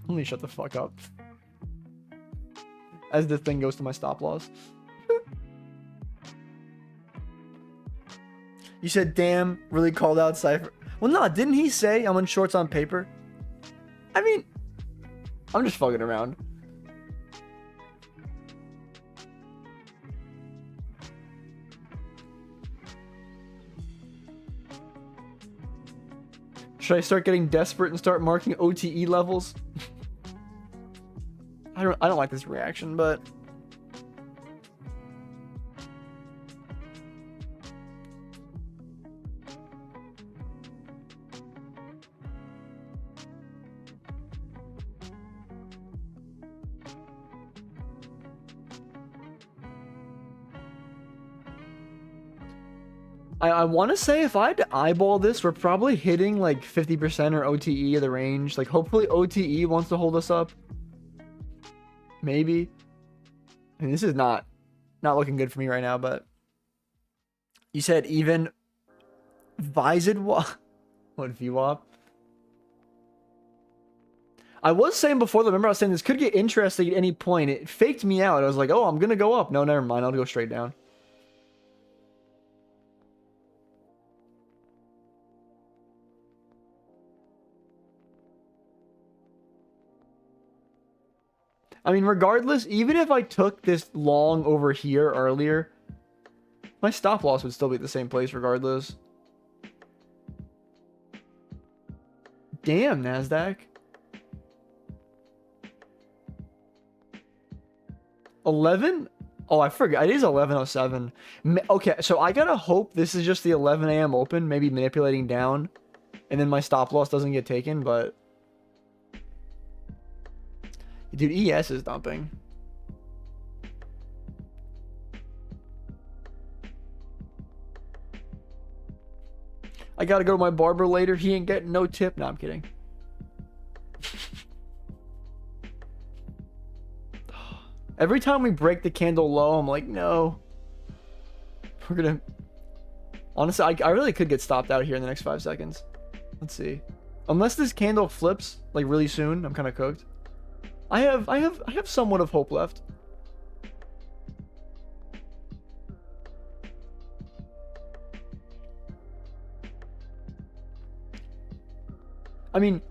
Let me shut the fuck up. As the thing goes to my stop loss. You said, damn, really called out Cypher. Well, no, didn't he say I'm in shorts on paper? I mean, I'm just fucking around. Should I start getting desperate and start marking OTE levels? I don't like this reaction, but I want to say if I had to eyeball this, we're probably hitting like 50% or OTE of the range. Like hopefully OTE wants to hold us up. Maybe. I mean, this is not looking good for me right now, but you said even Vised what VWAP? I was saying before, remember I was saying this could get interesting at any point. It faked me out. I was like, oh, I'm gonna go up. No, never mind. I'll go straight down. I mean, regardless, even if I took this long over here earlier, my stop loss would still be at the same place regardless. Damn, Nasdaq. 11? Oh, I forgot. It is 11:07. Okay, so I gotta hope this is just the 11 a.m. open, maybe manipulating down, and then my stop loss doesn't get taken, but... Dude, ES is dumping. I gotta go to my barber later. He ain't getting no tip. No, I'm kidding. Every time we break the candle low, I'm like, no. We're gonna... Honestly, I really could get stopped out here in the next 5 seconds. Let's see. Unless this candle flips, like, really soon, I'm kind of cooked. I have somewhat of hope left. I mean,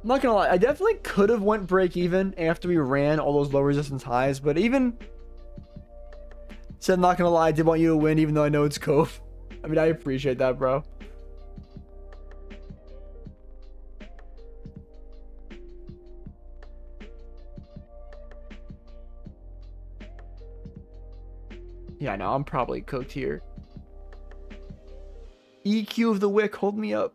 I'm not gonna lie, I definitely could have went break even after we ran all those low resistance highs, but even said, not gonna lie, I did want you to win, even though I know it's Cove. I mean, I appreciate that, bro. Yeah, I know, I'm probably cooked here. EQ of the wick, hold me up.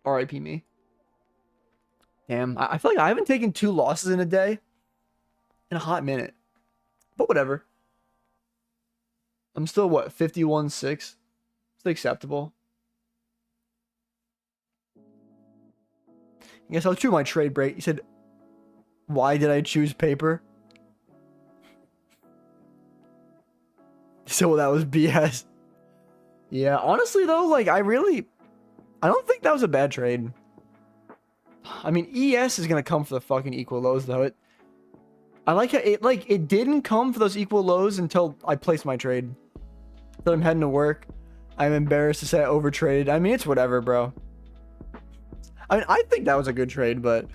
RIP me. Damn, I feel like I haven't taken 2 losses in a day in a hot minute. But whatever. I'm still, what, 51.6? It's acceptable. I guess I'll choose my trade break. You said, why did I choose paper? So well, that was BS. Yeah, honestly though, like I don't think that was a bad trade. I mean, ES is gonna come for the fucking equal lows though. I like how it didn't come for those equal lows until I placed my trade. So I'm heading to work. I'm embarrassed to say I overtraded. I mean, it's whatever, bro. I mean, I think that was a good trade, but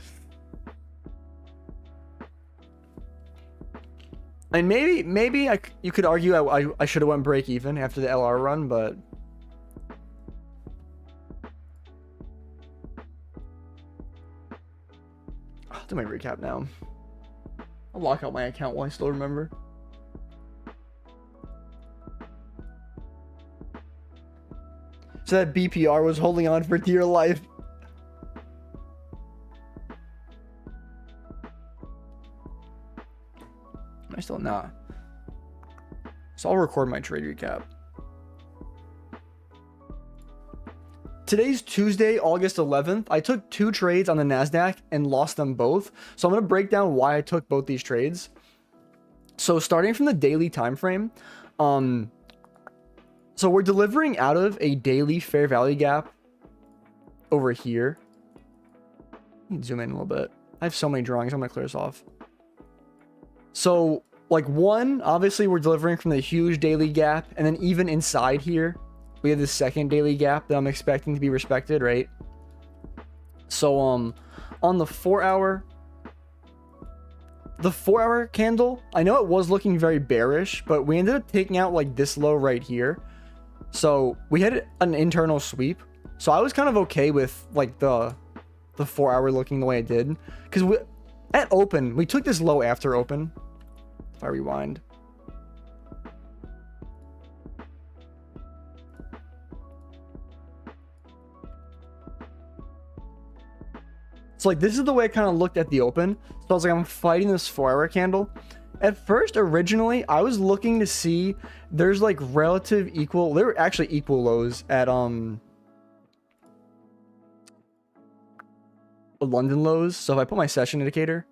and maybe you could argue I should have went break even after the LR run, but I'll do my recap now. I'll lock out my account while I still remember. So that BPR was holding on for dear life. I still not. So I'll record my trade recap. Today's Tuesday, August 11th. I took 2 trades on the Nasdaq and lost them both. So I'm going to break down why I took both these trades. So starting from the daily time frame, so we're delivering out of a daily fair value gap over here. Let me zoom in a little bit. I have so many drawings. I'm going to clear this off. So like one, obviously we're delivering from the huge daily gap, and then even inside here, we have the second daily gap that I'm expecting to be respected, right? So on the 4-hour candle, I know it was looking very bearish, but we ended up taking out like this low right here. So we had an internal sweep. So I was kind of okay with like the 4-hour looking the way it did, because at open we took this low after open. If I rewind, so like this is the way I kind of looked at the open. So I was like, I'm fighting this 4-hour candle. At first, originally, I was looking to see there's like relative equal. There were actually equal lows at London lows. So if I put my session indicator,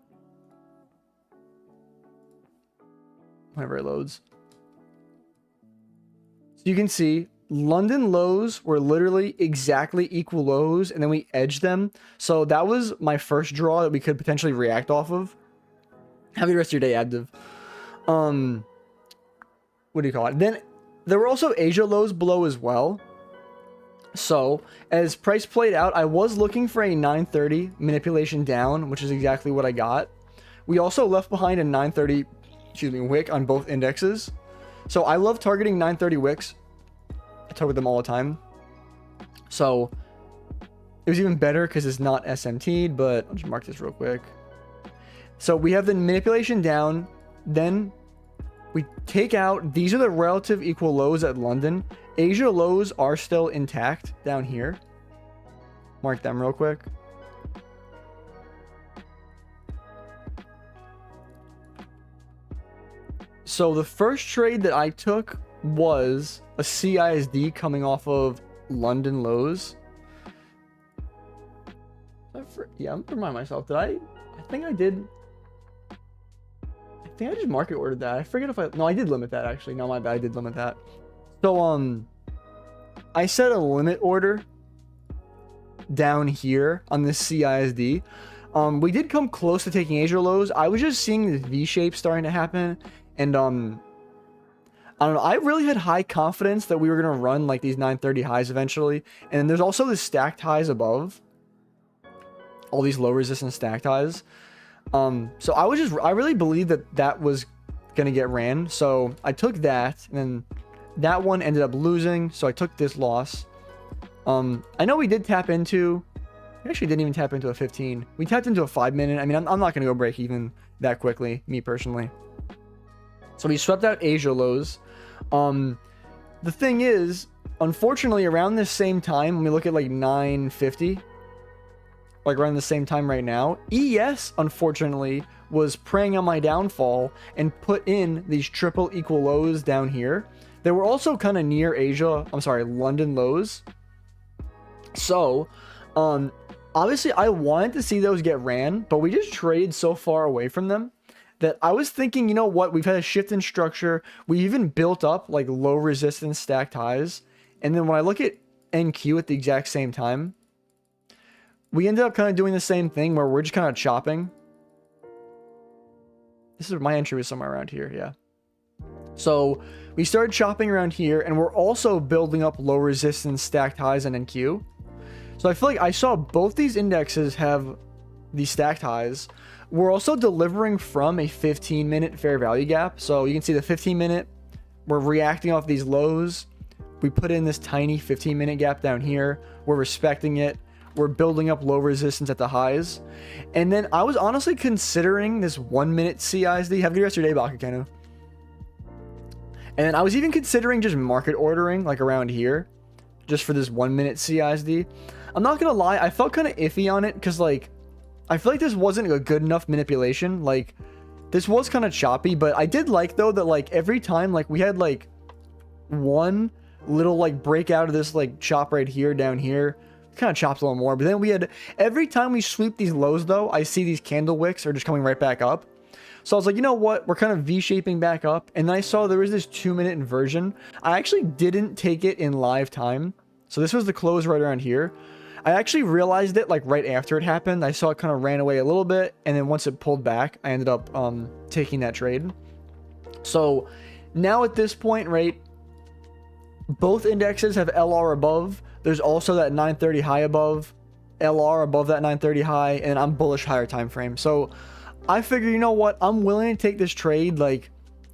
whenever it loads, so you can see London lows were literally exactly equal lows, and then we edged them. So that was my first draw that we could potentially react off of. Have the rest of your day active. What do you call it? Then there were also Asia lows below as well. So as price played out, I was looking for a 930 manipulation down, which is exactly what I got. We also left behind a 930, excuse me, wick on both indexes. So I love targeting 930 wicks. I target them all the time. So it was even better because it's not SMT'd, but I'll just mark this real quick. So we have the manipulation down. Then we take out, these are the relative equal lows at London. Asia lows are still intact down here. Mark them real quick. So the first trade that I took was a CISD coming off of London lows. Yeah, I'm gonna remind myself. Did I think I did. I think I just market ordered that. I forget if no, I did limit that actually. No, my bad. I did limit that. So, I set a limit order down here on this CISD. We did come close to taking Asia lows. I was just seeing this V shape starting to happen. And, I don't know. I really had high confidence that we were going to run like these 930 highs eventually. And there's also the stacked highs above. All these low resistance stacked highs. So I really believed that was going to get ran. So I took that, and then that one ended up losing. So I took this loss. I know we did tap into, we actually didn't even tap into a 15. We tapped into a 5-minute. I mean, I'm not going to go break even that quickly, me personally. So we swept out Asia lows. The thing is, unfortunately, around this same time, when we look at like 950, like around the same time right now, ES, unfortunately, was preying on my downfall and put in these triple equal lows down here. They were also kind of near London lows. So, obviously, I wanted to see those get ran, but we just traded so far away from them that I was thinking, you know what, we've had a shift in structure. We even built up like low resistance stacked highs. And then when I look at NQ at the exact same time, we ended up kind of doing the same thing where we're just kind of chopping. This is my entry was somewhere around here. Yeah. So we started chopping around here, and we're also building up low resistance stacked highs and NQ. So I feel like I saw both these indexes have these stacked highs. We're also delivering from a 15-minute fair value gap. So you can see the 15-minute, we're reacting off these lows. We put in this tiny 15-minute gap down here. We're respecting it. We're building up low resistance at the highs. And then I was honestly considering this 1-minute CISD. Have a good rest of your day, Bakakenu. And then I was even considering just market ordering like around here, just for this 1-minute CISD. I'm not going to lie, I felt kind of iffy on it because like, I feel like this wasn't a good enough manipulation. Like, this was kind of choppy, but I did like, though, that, like, every time, like, we had, like, one little, like, breakout of this, like, chop right here, down here. Kind of chopped a little more. But then we had, every time we sweep these lows, though, I see these candle wicks are just coming right back up. So I was like, you know what? We're kind of V-shaping back up. And then I saw there was this 2-minute inversion. I actually didn't take it in live time. So this was the close right around here. I actually realized it like right after it happened. I saw it kind of ran away a little bit, and then once it pulled back, I ended up taking that trade. So now at this point, right, both indexes have LR above. There's also that 930 high above, LR above that 930 high, and I'm bullish higher time frame. So I figure, you know what, I'm willing to take this trade. Like,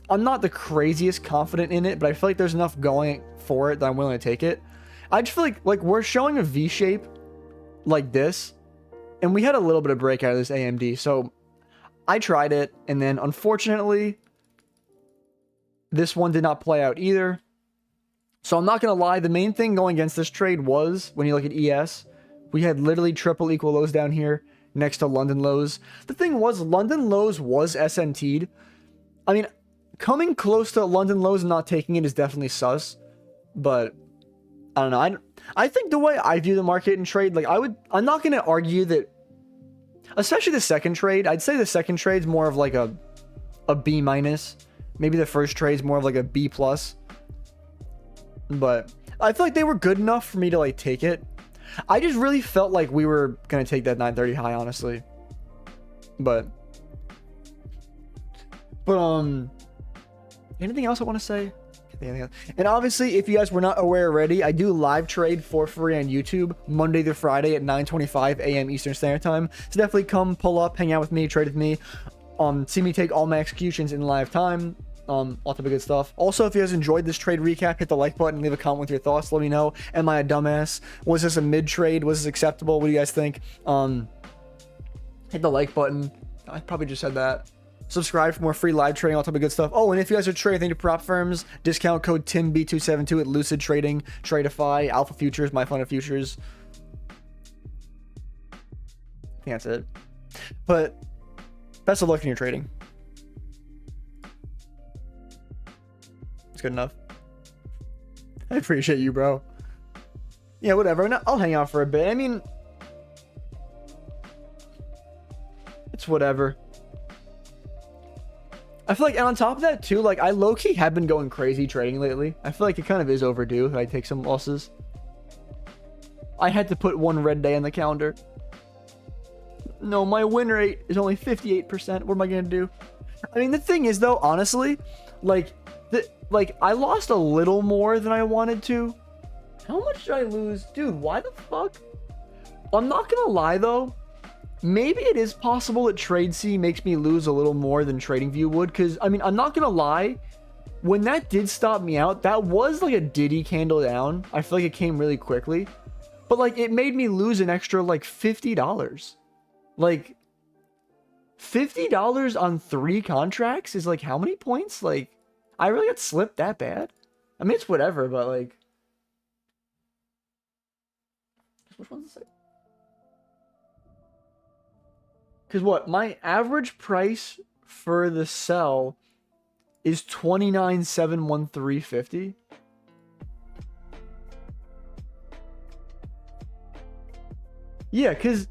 I'm not the craziest confident in it, but I feel like there's enough going for it that I'm willing to take it. I just feel like we're showing a V shape like this, and we had a little bit of breakout of this AMD, so I tried it, and then unfortunately this one did not play out either. So I'm not gonna lie, the main thing going against this trade was, when you look at ES, we had literally triple equal lows down here next to London lows. The thing was, London lows was SMT'd. I mean, coming close to London lows and not taking it is definitely sus, but I don't know. I think the way I view the market and trade, like I'm not going to argue that, especially the second trade, I'd say the second trade's more of like a B minus. Maybe the first trade's more of like a B plus. But I feel like they were good enough for me to like take it. I just really felt like we were going to take that 930 high, honestly. But anything else I want to say? And obviously, if you guys were not aware already, I do live trade for free on YouTube Monday to Friday at 9:25 a.m. Eastern Standard Time. So definitely come pull up, hang out with me, trade with me, see me take all my executions in live time. All type of good stuff. Also, if you guys enjoyed this trade recap, hit the like button, leave a comment with your thoughts. Let me know. Am I a dumbass? Was this a mid trade? Was this acceptable? What do you guys think? Hit the like button. I probably just said that. Subscribe for more free live trading, all type of good stuff. Oh, and if you guys are trading to prop firms, discount code TIMB272 at Lucid Trading, Tradeify, Alpha Futures, My Fund of Futures. I think that's it. But best of luck in your trading. It's good enough. I appreciate you, bro. Yeah, whatever. I'll hang out for a bit. I mean, it's whatever. I feel like, and on top of that too, like I low-key have been going crazy trading lately. I feel like it kind of is overdue that I take some losses. I had to put one red day on the calendar. No, my win rate is only 58%. What am I gonna do? I mean, the thing is though, honestly, like I lost a little more than I wanted to. How much did I lose? Dude, why the fuck? I'm not gonna lie though. Maybe it is possible that TradeC makes me lose a little more than TradingView would, because, I mean, I'm not going to lie, when that did stop me out, that was like a Diddy candle down. I feel like it came really quickly, but like it made me lose an extra like $50. Like $50 on 3 contracts is like how many points? Like I really got slipped that bad? I mean, it's whatever, but like, which one's it? Because what? My average price for the sell is 29,713.50. Yeah, because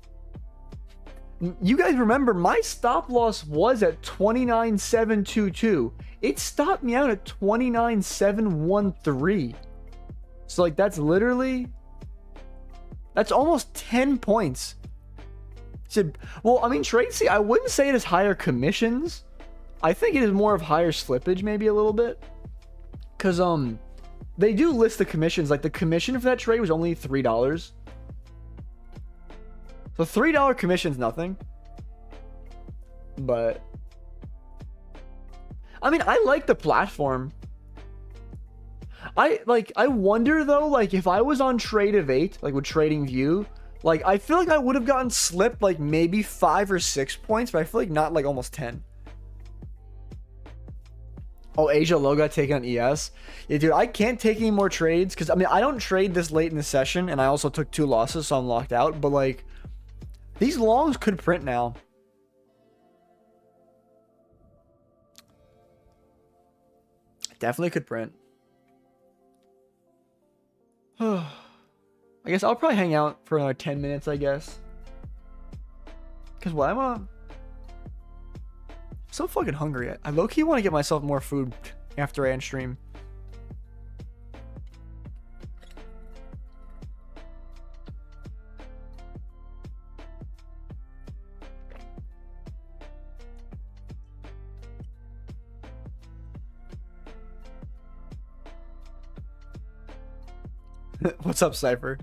you guys remember my stop loss was at 29,722. It stopped me out at 29,713. So like that's almost 10 points. Well, I mean, TradeC, I wouldn't say it is higher commissions. I think it is more of higher slippage, maybe a little bit. Because, they do list the commissions. Like, the commission for that trade was only $3. So, $3 commission's nothing. But, I mean, I like the platform. I wonder, though, like, if I was on Trade of 8, like, with TradingView, like, I feel like I would have gotten slipped, like, maybe 5 or 6 points, but I feel like not, like, almost 10. Oh, Asia Low got taken on ES. Yeah, dude, I can't take any more trades, because, I mean, I don't trade this late in the session, and I also took 2 losses, so I'm locked out, but, like, these longs could print now. Definitely could print. I guess I'll probably hang out for another 10 minutes, I guess. Because what? I'm so fucking hungry. I low-key want to get myself more food after I end stream. What's up, Cypher?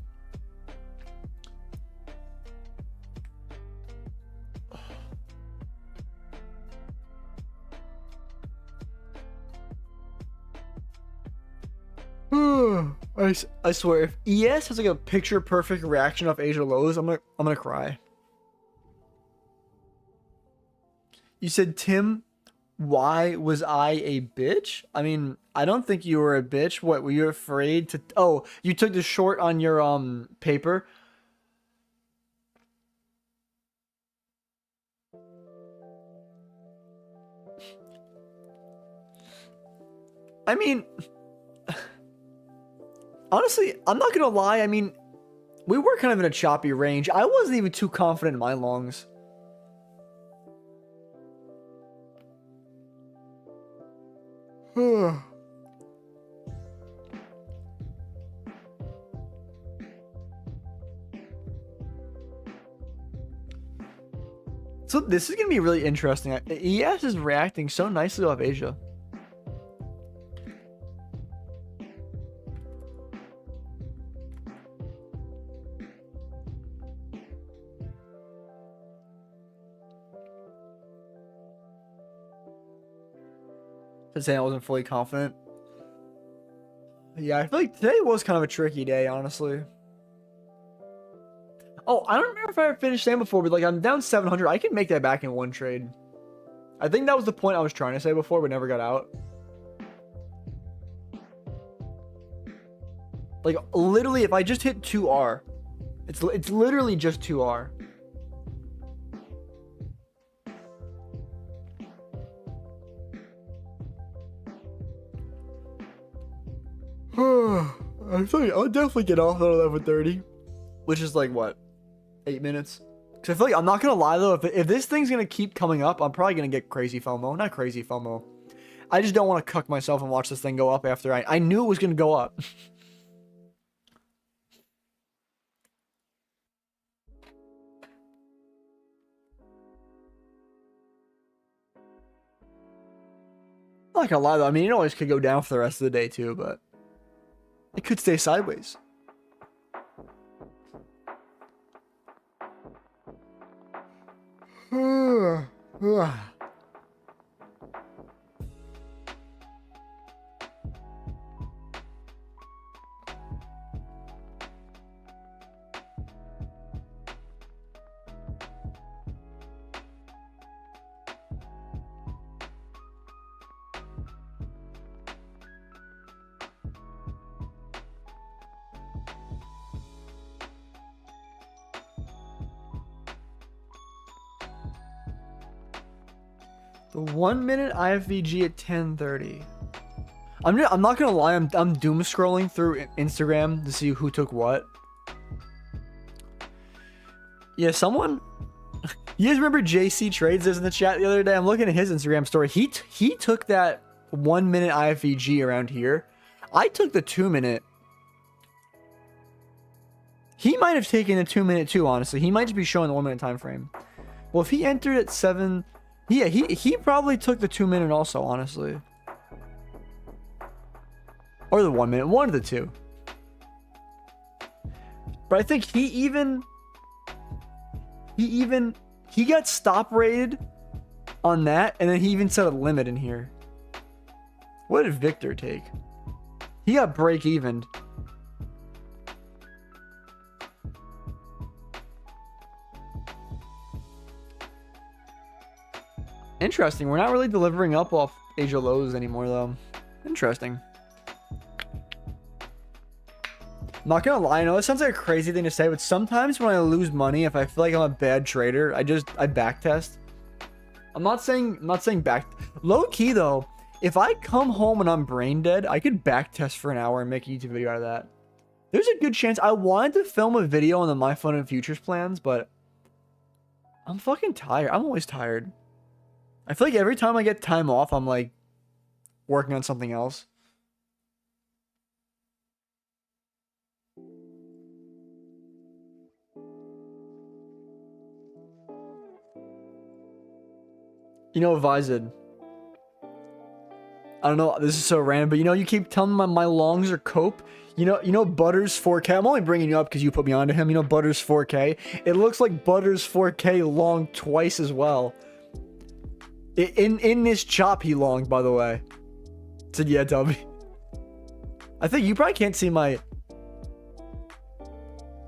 I swear, if ES has like a picture perfect reaction off Asia lows, I'm gonna cry. You said, Tim, why was I a bitch? I mean, I don't think you were a bitch. What, were you afraid to? Oh, you took the short on your paper. I mean, honestly, I'm not gonna lie. I mean, we were kind of in a choppy range. I wasn't even too confident in my longs. So this is gonna be really interesting. ES is reacting so nicely off Asia. to say I wasn't fully confident. Yeah, I feel like today was kind of a tricky day, honestly. Oh, I don't remember if I finished saying before, but like I'm down 700. I can make that back in one trade. I think that was the point I was trying to say before, but never got out. Like literally, if I just hit 2R, it's literally just 2R. I feel like I'll definitely get off at 11:30, which is like what, 8 minutes. Because I feel like I'm not gonna lie though, if this thing's gonna keep coming up, I'm probably gonna get crazy FOMO. Not crazy FOMO. I just don't want to cuck myself and watch this thing go up after I knew it was gonna go up. I'm not gonna lie though. I mean, it always could go down for the rest of the day too, but it could stay sideways. The 1 minute IFVG at 10:30. I'm not gonna lie, I'm doom scrolling through Instagram to see who took what. Yeah, someone. You guys remember JC Trades is in the chat the other day? I'm looking at his Instagram story. He took that 1 minute IFVG around here. I took the 2 minute. He might have taken the 2 minute too, honestly. He might just be showing the 1 minute time frame. Well, if he entered at 7, yeah, he probably took the 2 minute also, honestly. Or the 1 minute, one of the two. But I think he got stop rated on that, and then he even set a limit in here. What did Victor take? He got break evened. Interesting. We're not really delivering up off Asia lows anymore, though. Interesting. I'm not gonna lie, I know it sounds like a crazy thing to say, but sometimes when I lose money, if I feel like I'm a bad trader, I backtest. I'm not saying back. Low key though, if I come home and I'm brain dead, I could backtest for an hour and make a YouTube video out of that. There's a good chance. I wanted to film a video on the My Fun and Futures plans, but I'm fucking tired. I'm always tired. I feel like every time I get time off, I'm like working on something else. You know, Vizid. I don't know, this is so random, but you know, you keep telling me my longs are cope. You know Butters 4K. I'm only bringing you up because you put me onto him. You know Butters 4K. It looks like Butters 4K long twice as well. In this chop he longed, by the way. Said yeah, tell me. I think you probably can't see my.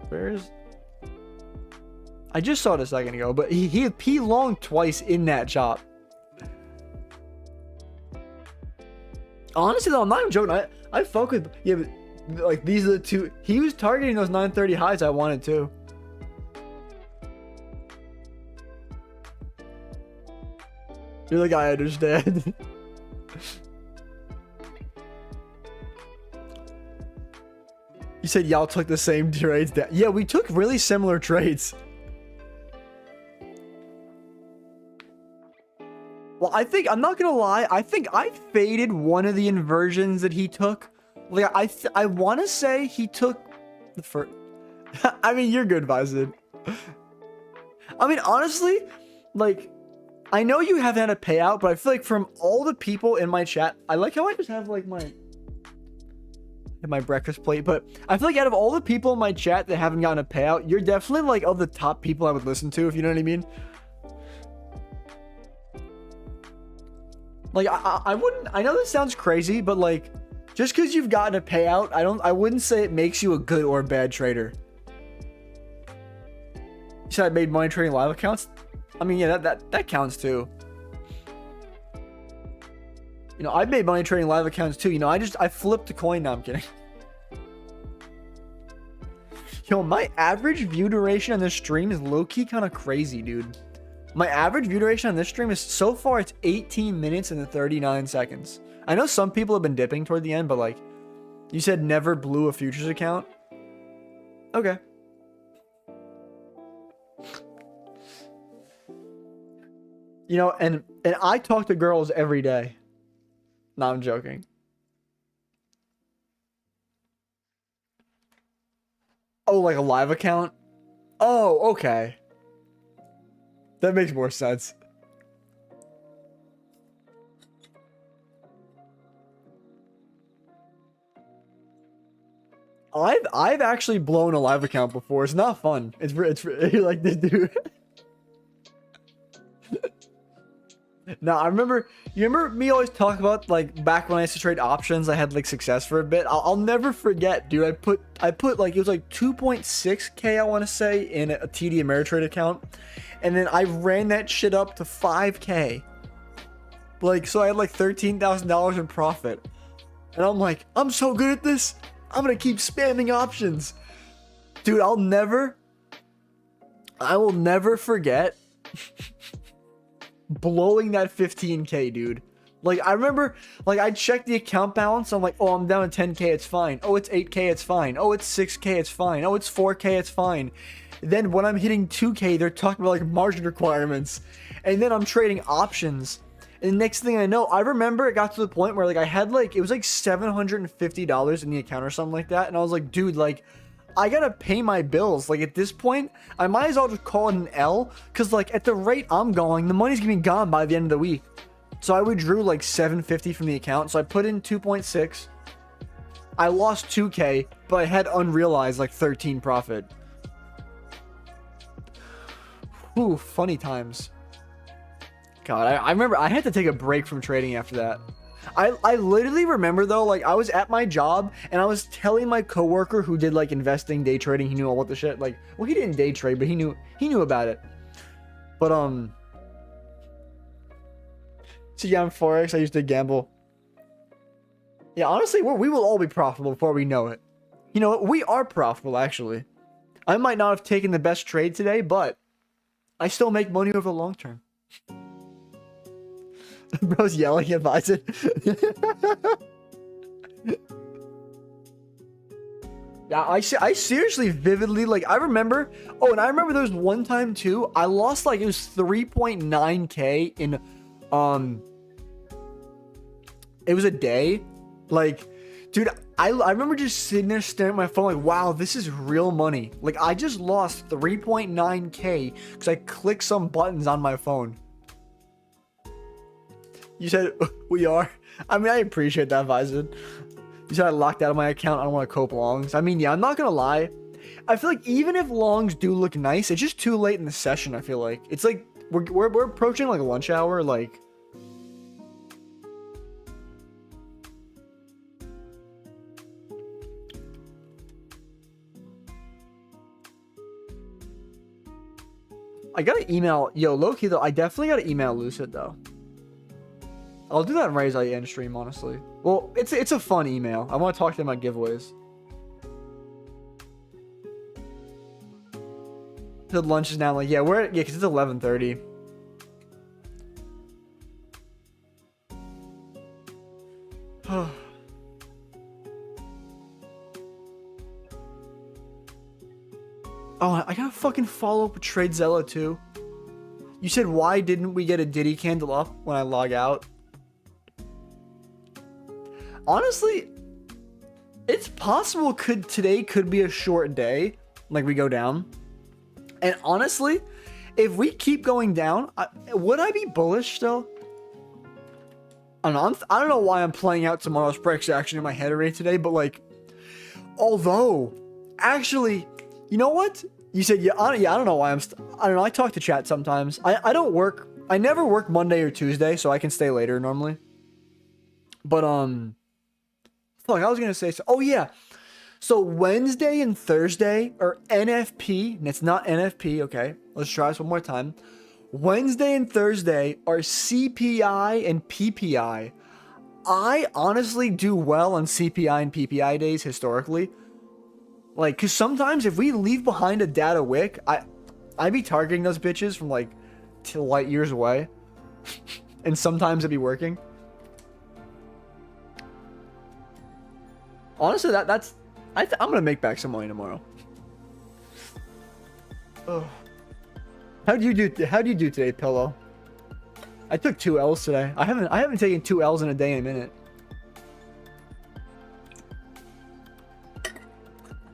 Where's? I just saw it a second ago, but he longed twice in that chop. Honestly though, I'm not even joking. I fuck with, yeah, but like these are the two. He was targeting those 930 highs I wanted to. You're the guy I understand. You said y'all took the same trades down. Yeah, we took really similar trades. Well, I think, I'm not gonna lie, I think I faded one of the inversions that he took. Like, I want to say he took the first. I mean, you're good, Vizid. I mean, honestly, like, I know you haven't had a payout, but I feel like from all the people in my chat, I like how I just have like my breakfast plate, but I feel like out of all the people in my chat that haven't gotten a payout, you're definitely like of the top people I would listen to, if you know what I mean. Like, I wouldn't, I know this sounds crazy, but like, just because you've gotten a payout, I wouldn't say it makes you a good or bad trader. You said I made money trading live accounts? I mean, yeah, that counts too. You know, I made money trading live accounts too. You know, I flipped a coin. No, I'm kidding. Yo, my average view duration on this stream is low-key kind of crazy, dude. My average view duration on this stream is, so far, it's 18 minutes and 39 seconds. I know some people have been dipping toward the end, but like, you said never blew a futures account. Okay. You know, and I talk to girls every day. No, I'm joking. Oh, like a live account? Oh, okay. That makes more sense. I've actually blown a live account before. It's not fun. It's like this dude. No, I remember. You remember me always talk about like back when I used to trade options. I had like success for a bit. I'll never forget, dude. I put like it was like 2.6K. I want to say in a TD Ameritrade account, and then I ran that shit up to 5K. Like, so I had like $13,000 in profit, and I'm like, I'm so good at this. I'm gonna keep spamming options, dude. I will never forget. Blowing that 15K, dude. Like, I remember, like, I checked the account balance. I'm like, oh, I'm down to 10K, it's fine. Oh, it's 8K, it's fine. Oh, it's 6K, it's fine. Oh, it's 4K, it's fine. Then when I'm hitting 2K, they're talking about like margin requirements. And then I'm trading options. And the next thing I know, I remember it got to the point where like I had like, it was like $750 in the account or something like that. And I was like, dude, like, I gotta pay my bills. Like, at this point, I might as well just call it an L, because like at the rate I'm going, the money's gonna be gone by the end of the week. So I withdrew like $750 from the account. So I put in 2.6. I lost 2K, but I had unrealized like 13 profit. Whew, funny times. God, I remember I had to take a break from trading after that. I literally remember though, like I was at my job and I was telling my coworker who did like investing, day trading, he knew all what the shit, like, well, he didn't day trade, but he knew about it. But so yeah, I'm Forex. I used to gamble. Yeah, honestly, we will all be profitable before we know it. You know, we are profitable actually. I might not have taken the best trade today, but I still make money over the long term. Bro's yelling at Bison. Yeah, I seriously vividly, like, I remember. Oh, and I remember there was one time too. I lost like, it was 3.9K in, it was a day. Like, dude, I remember just sitting there staring at my phone like, wow, this is real money. Like, I just lost 3.9K because I clicked some buttons on my phone. You said we are. I mean, I appreciate that, Bison. You said I locked out of my account. I don't want to cope longs. I mean, yeah, I'm not gonna lie. I feel like even if longs do look nice, it's just too late in the session. I feel like it's like we're approaching like lunch hour. Like, I gotta email. Yo, low-key though, I definitely gotta email Lucid though. I'll do that in Raise end stream, honestly. Well, it's a fun email. I want to talk to them about giveaways. The lunch is now like, yeah, we're at, yeah, because it's 11:30. Oh, I gotta fucking follow up with TradeZella too. You said, why didn't we get a Diddy candle up when I log out? Honestly, it's possible today could be a short day, like we go down. And honestly, if we keep going down, would I be bullish still? I don't know why I'm playing out tomorrow's price action in my head already today, but like, although, actually, you know what? You said, yeah, I don't know why I don't know. I talk to chat sometimes. I don't work I never work Monday or Tuesday, so I can stay later normally. But fuck, I was gonna say so. Oh yeah. So Wednesday and Thursday are NFP, and it's not NFP. Okay, let's try this one more time. Wednesday and Thursday are CPI and PPI. I honestly do well on CPI and PPI days historically. Like, cause sometimes if we leave behind a data wick, I be targeting those bitches from like till light years away, and sometimes it'd be working. Honestly, that's I'm gonna make back some money tomorrow. Ugh. How'd you do today, Pillow? I took 2 L's today. I haven't taken 2 L's in a day in a minute.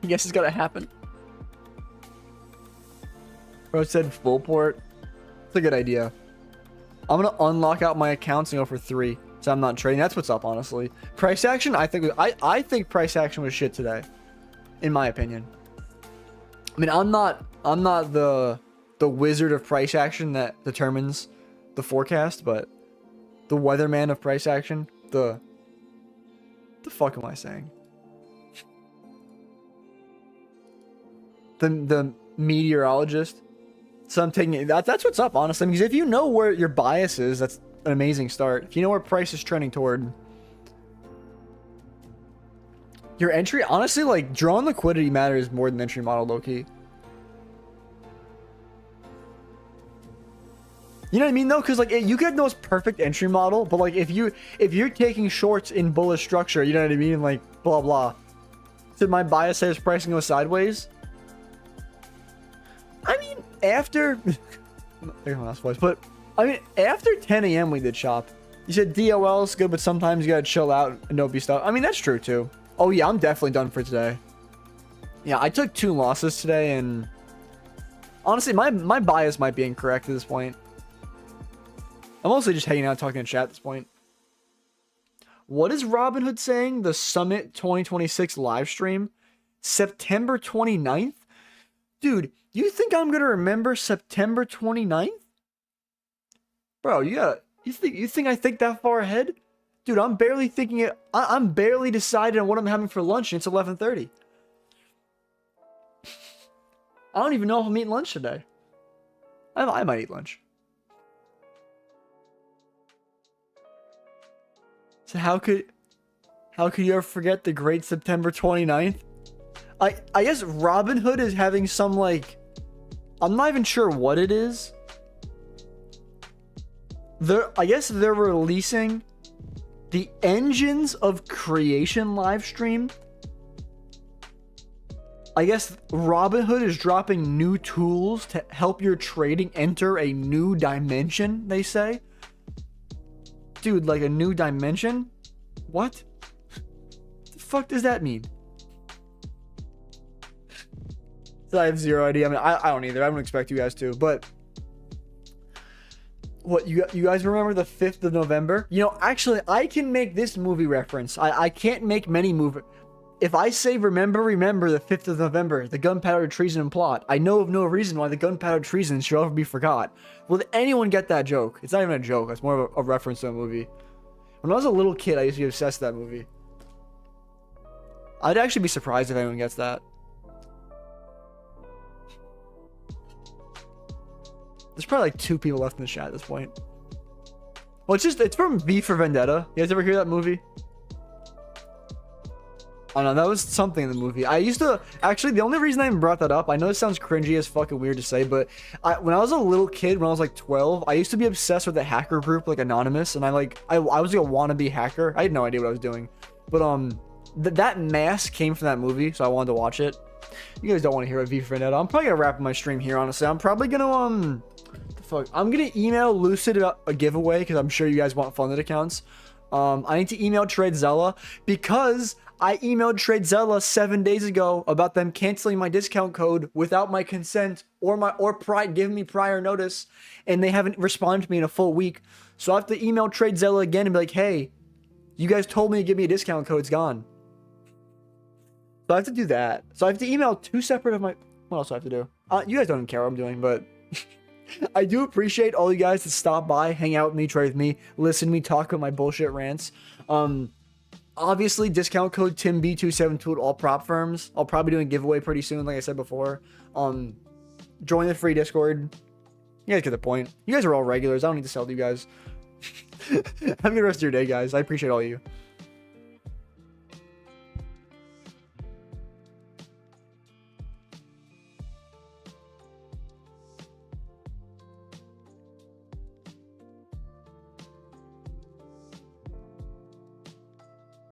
I guess it's gotta happen. Bro said full port. It's a good idea. I'm gonna unlock out my accounts and go for 3, so I'm not trading. That's what's up, honestly. Price action, I think price action was shit today, in my opinion. I mean, I'm not the wizard of price action that determines the forecast, but the weatherman of price action, the fuck am I saying? The meteorologist. So I'm taking it. That's what's up, honestly. Because if you know where your bias is, that's an amazing start. If you know where price is trending toward, your entry, honestly, like drawn liquidity matters more than entry model, low key. You know what I mean, though? Because like you get the most perfect entry model, but like if you're taking shorts in bullish structure, you know what I mean? Like blah blah. So my bias says pricing goes sideways. I mean, after but I mean after 10 a.m. we did shop. You said DOL is good, but sometimes you gotta chill out and don't be stuck. I mean, that's true too. Oh yeah, I'm definitely done for today. Yeah, I took 2 losses today, and honestly, my bias might be incorrect at this point. I'm mostly just hanging out talking in chat at this point. What is Robinhood saying? The Summit 2026 live stream? September 29th? Dude, you think I'm gonna remember September 29th? Bro, you think I think that far ahead? Dude, I'm barely thinking it. I'm barely decided on what I'm having for lunch, and it's 11:30. I don't even know if I'm eating lunch today. I might eat lunch. So how could you ever forget the great September 29th? I guess Robinhood is having some like, I'm not even sure what it is. I guess they're releasing the Engines of Creation live stream. I guess Robinhood is dropping new tools to help your trading enter a new dimension, they say. Dude, like a new dimension? What? The fuck does that mean? So I have zero idea. I mean, I don't either. I don't expect you guys to, but what, you guys remember the 5th of November? You know, actually, I can make this movie reference. I can't make many movie. If I say remember the 5th of November, the gunpowder treason and plot, I know of no reason why the gunpowder treason should ever be forgot. Will anyone get that joke? It's not even a joke. It's more of a reference to a movie. When I was a little kid, I used to be obsessed with that movie. I'd actually be surprised if anyone gets that. There's probably like 2 people left in the chat at this point. Well, it's from V for Vendetta. You guys ever hear that movie? I don't know, that was something in the movie. I used to, actually, the only reason I even brought that up, I know it sounds cringy as fucking weird to say, but when I was a little kid, when I was like 12, I used to be obsessed with a hacker group like Anonymous, and I was like a wannabe hacker. I had no idea what I was doing. But that mask came from that movie, so I wanted to watch it. You guys don't want to hear about V for Vendetta. I'm probably gonna wrap up my stream here, honestly. I'm probably gonna, I'm gonna email Lucid a giveaway, because I'm sure you guys want funded accounts. I need to email TradeZella, because I emailed TradeZella 7 days ago about them canceling my discount code without my consent or giving me prior notice, and they haven't responded to me in a full week. So I have to email TradeZella again and be like, hey, you guys told me to give me a discount code, it's gone. So I have to do that. So I have to email 2 separate of my, what else do I have to do? You guys don't even care what I'm doing, but I do appreciate all you guys that stop by, hang out with me, trade with me, listen to me talk about my bullshit rants. Obviously, discount code TimB272 at all prop firms. I'll probably do a giveaway pretty soon, like I said before. Join the free Discord. You guys get the point. You guys are all regulars. I don't need to sell to you guys. Have a good rest of your day, guys. I appreciate all of you.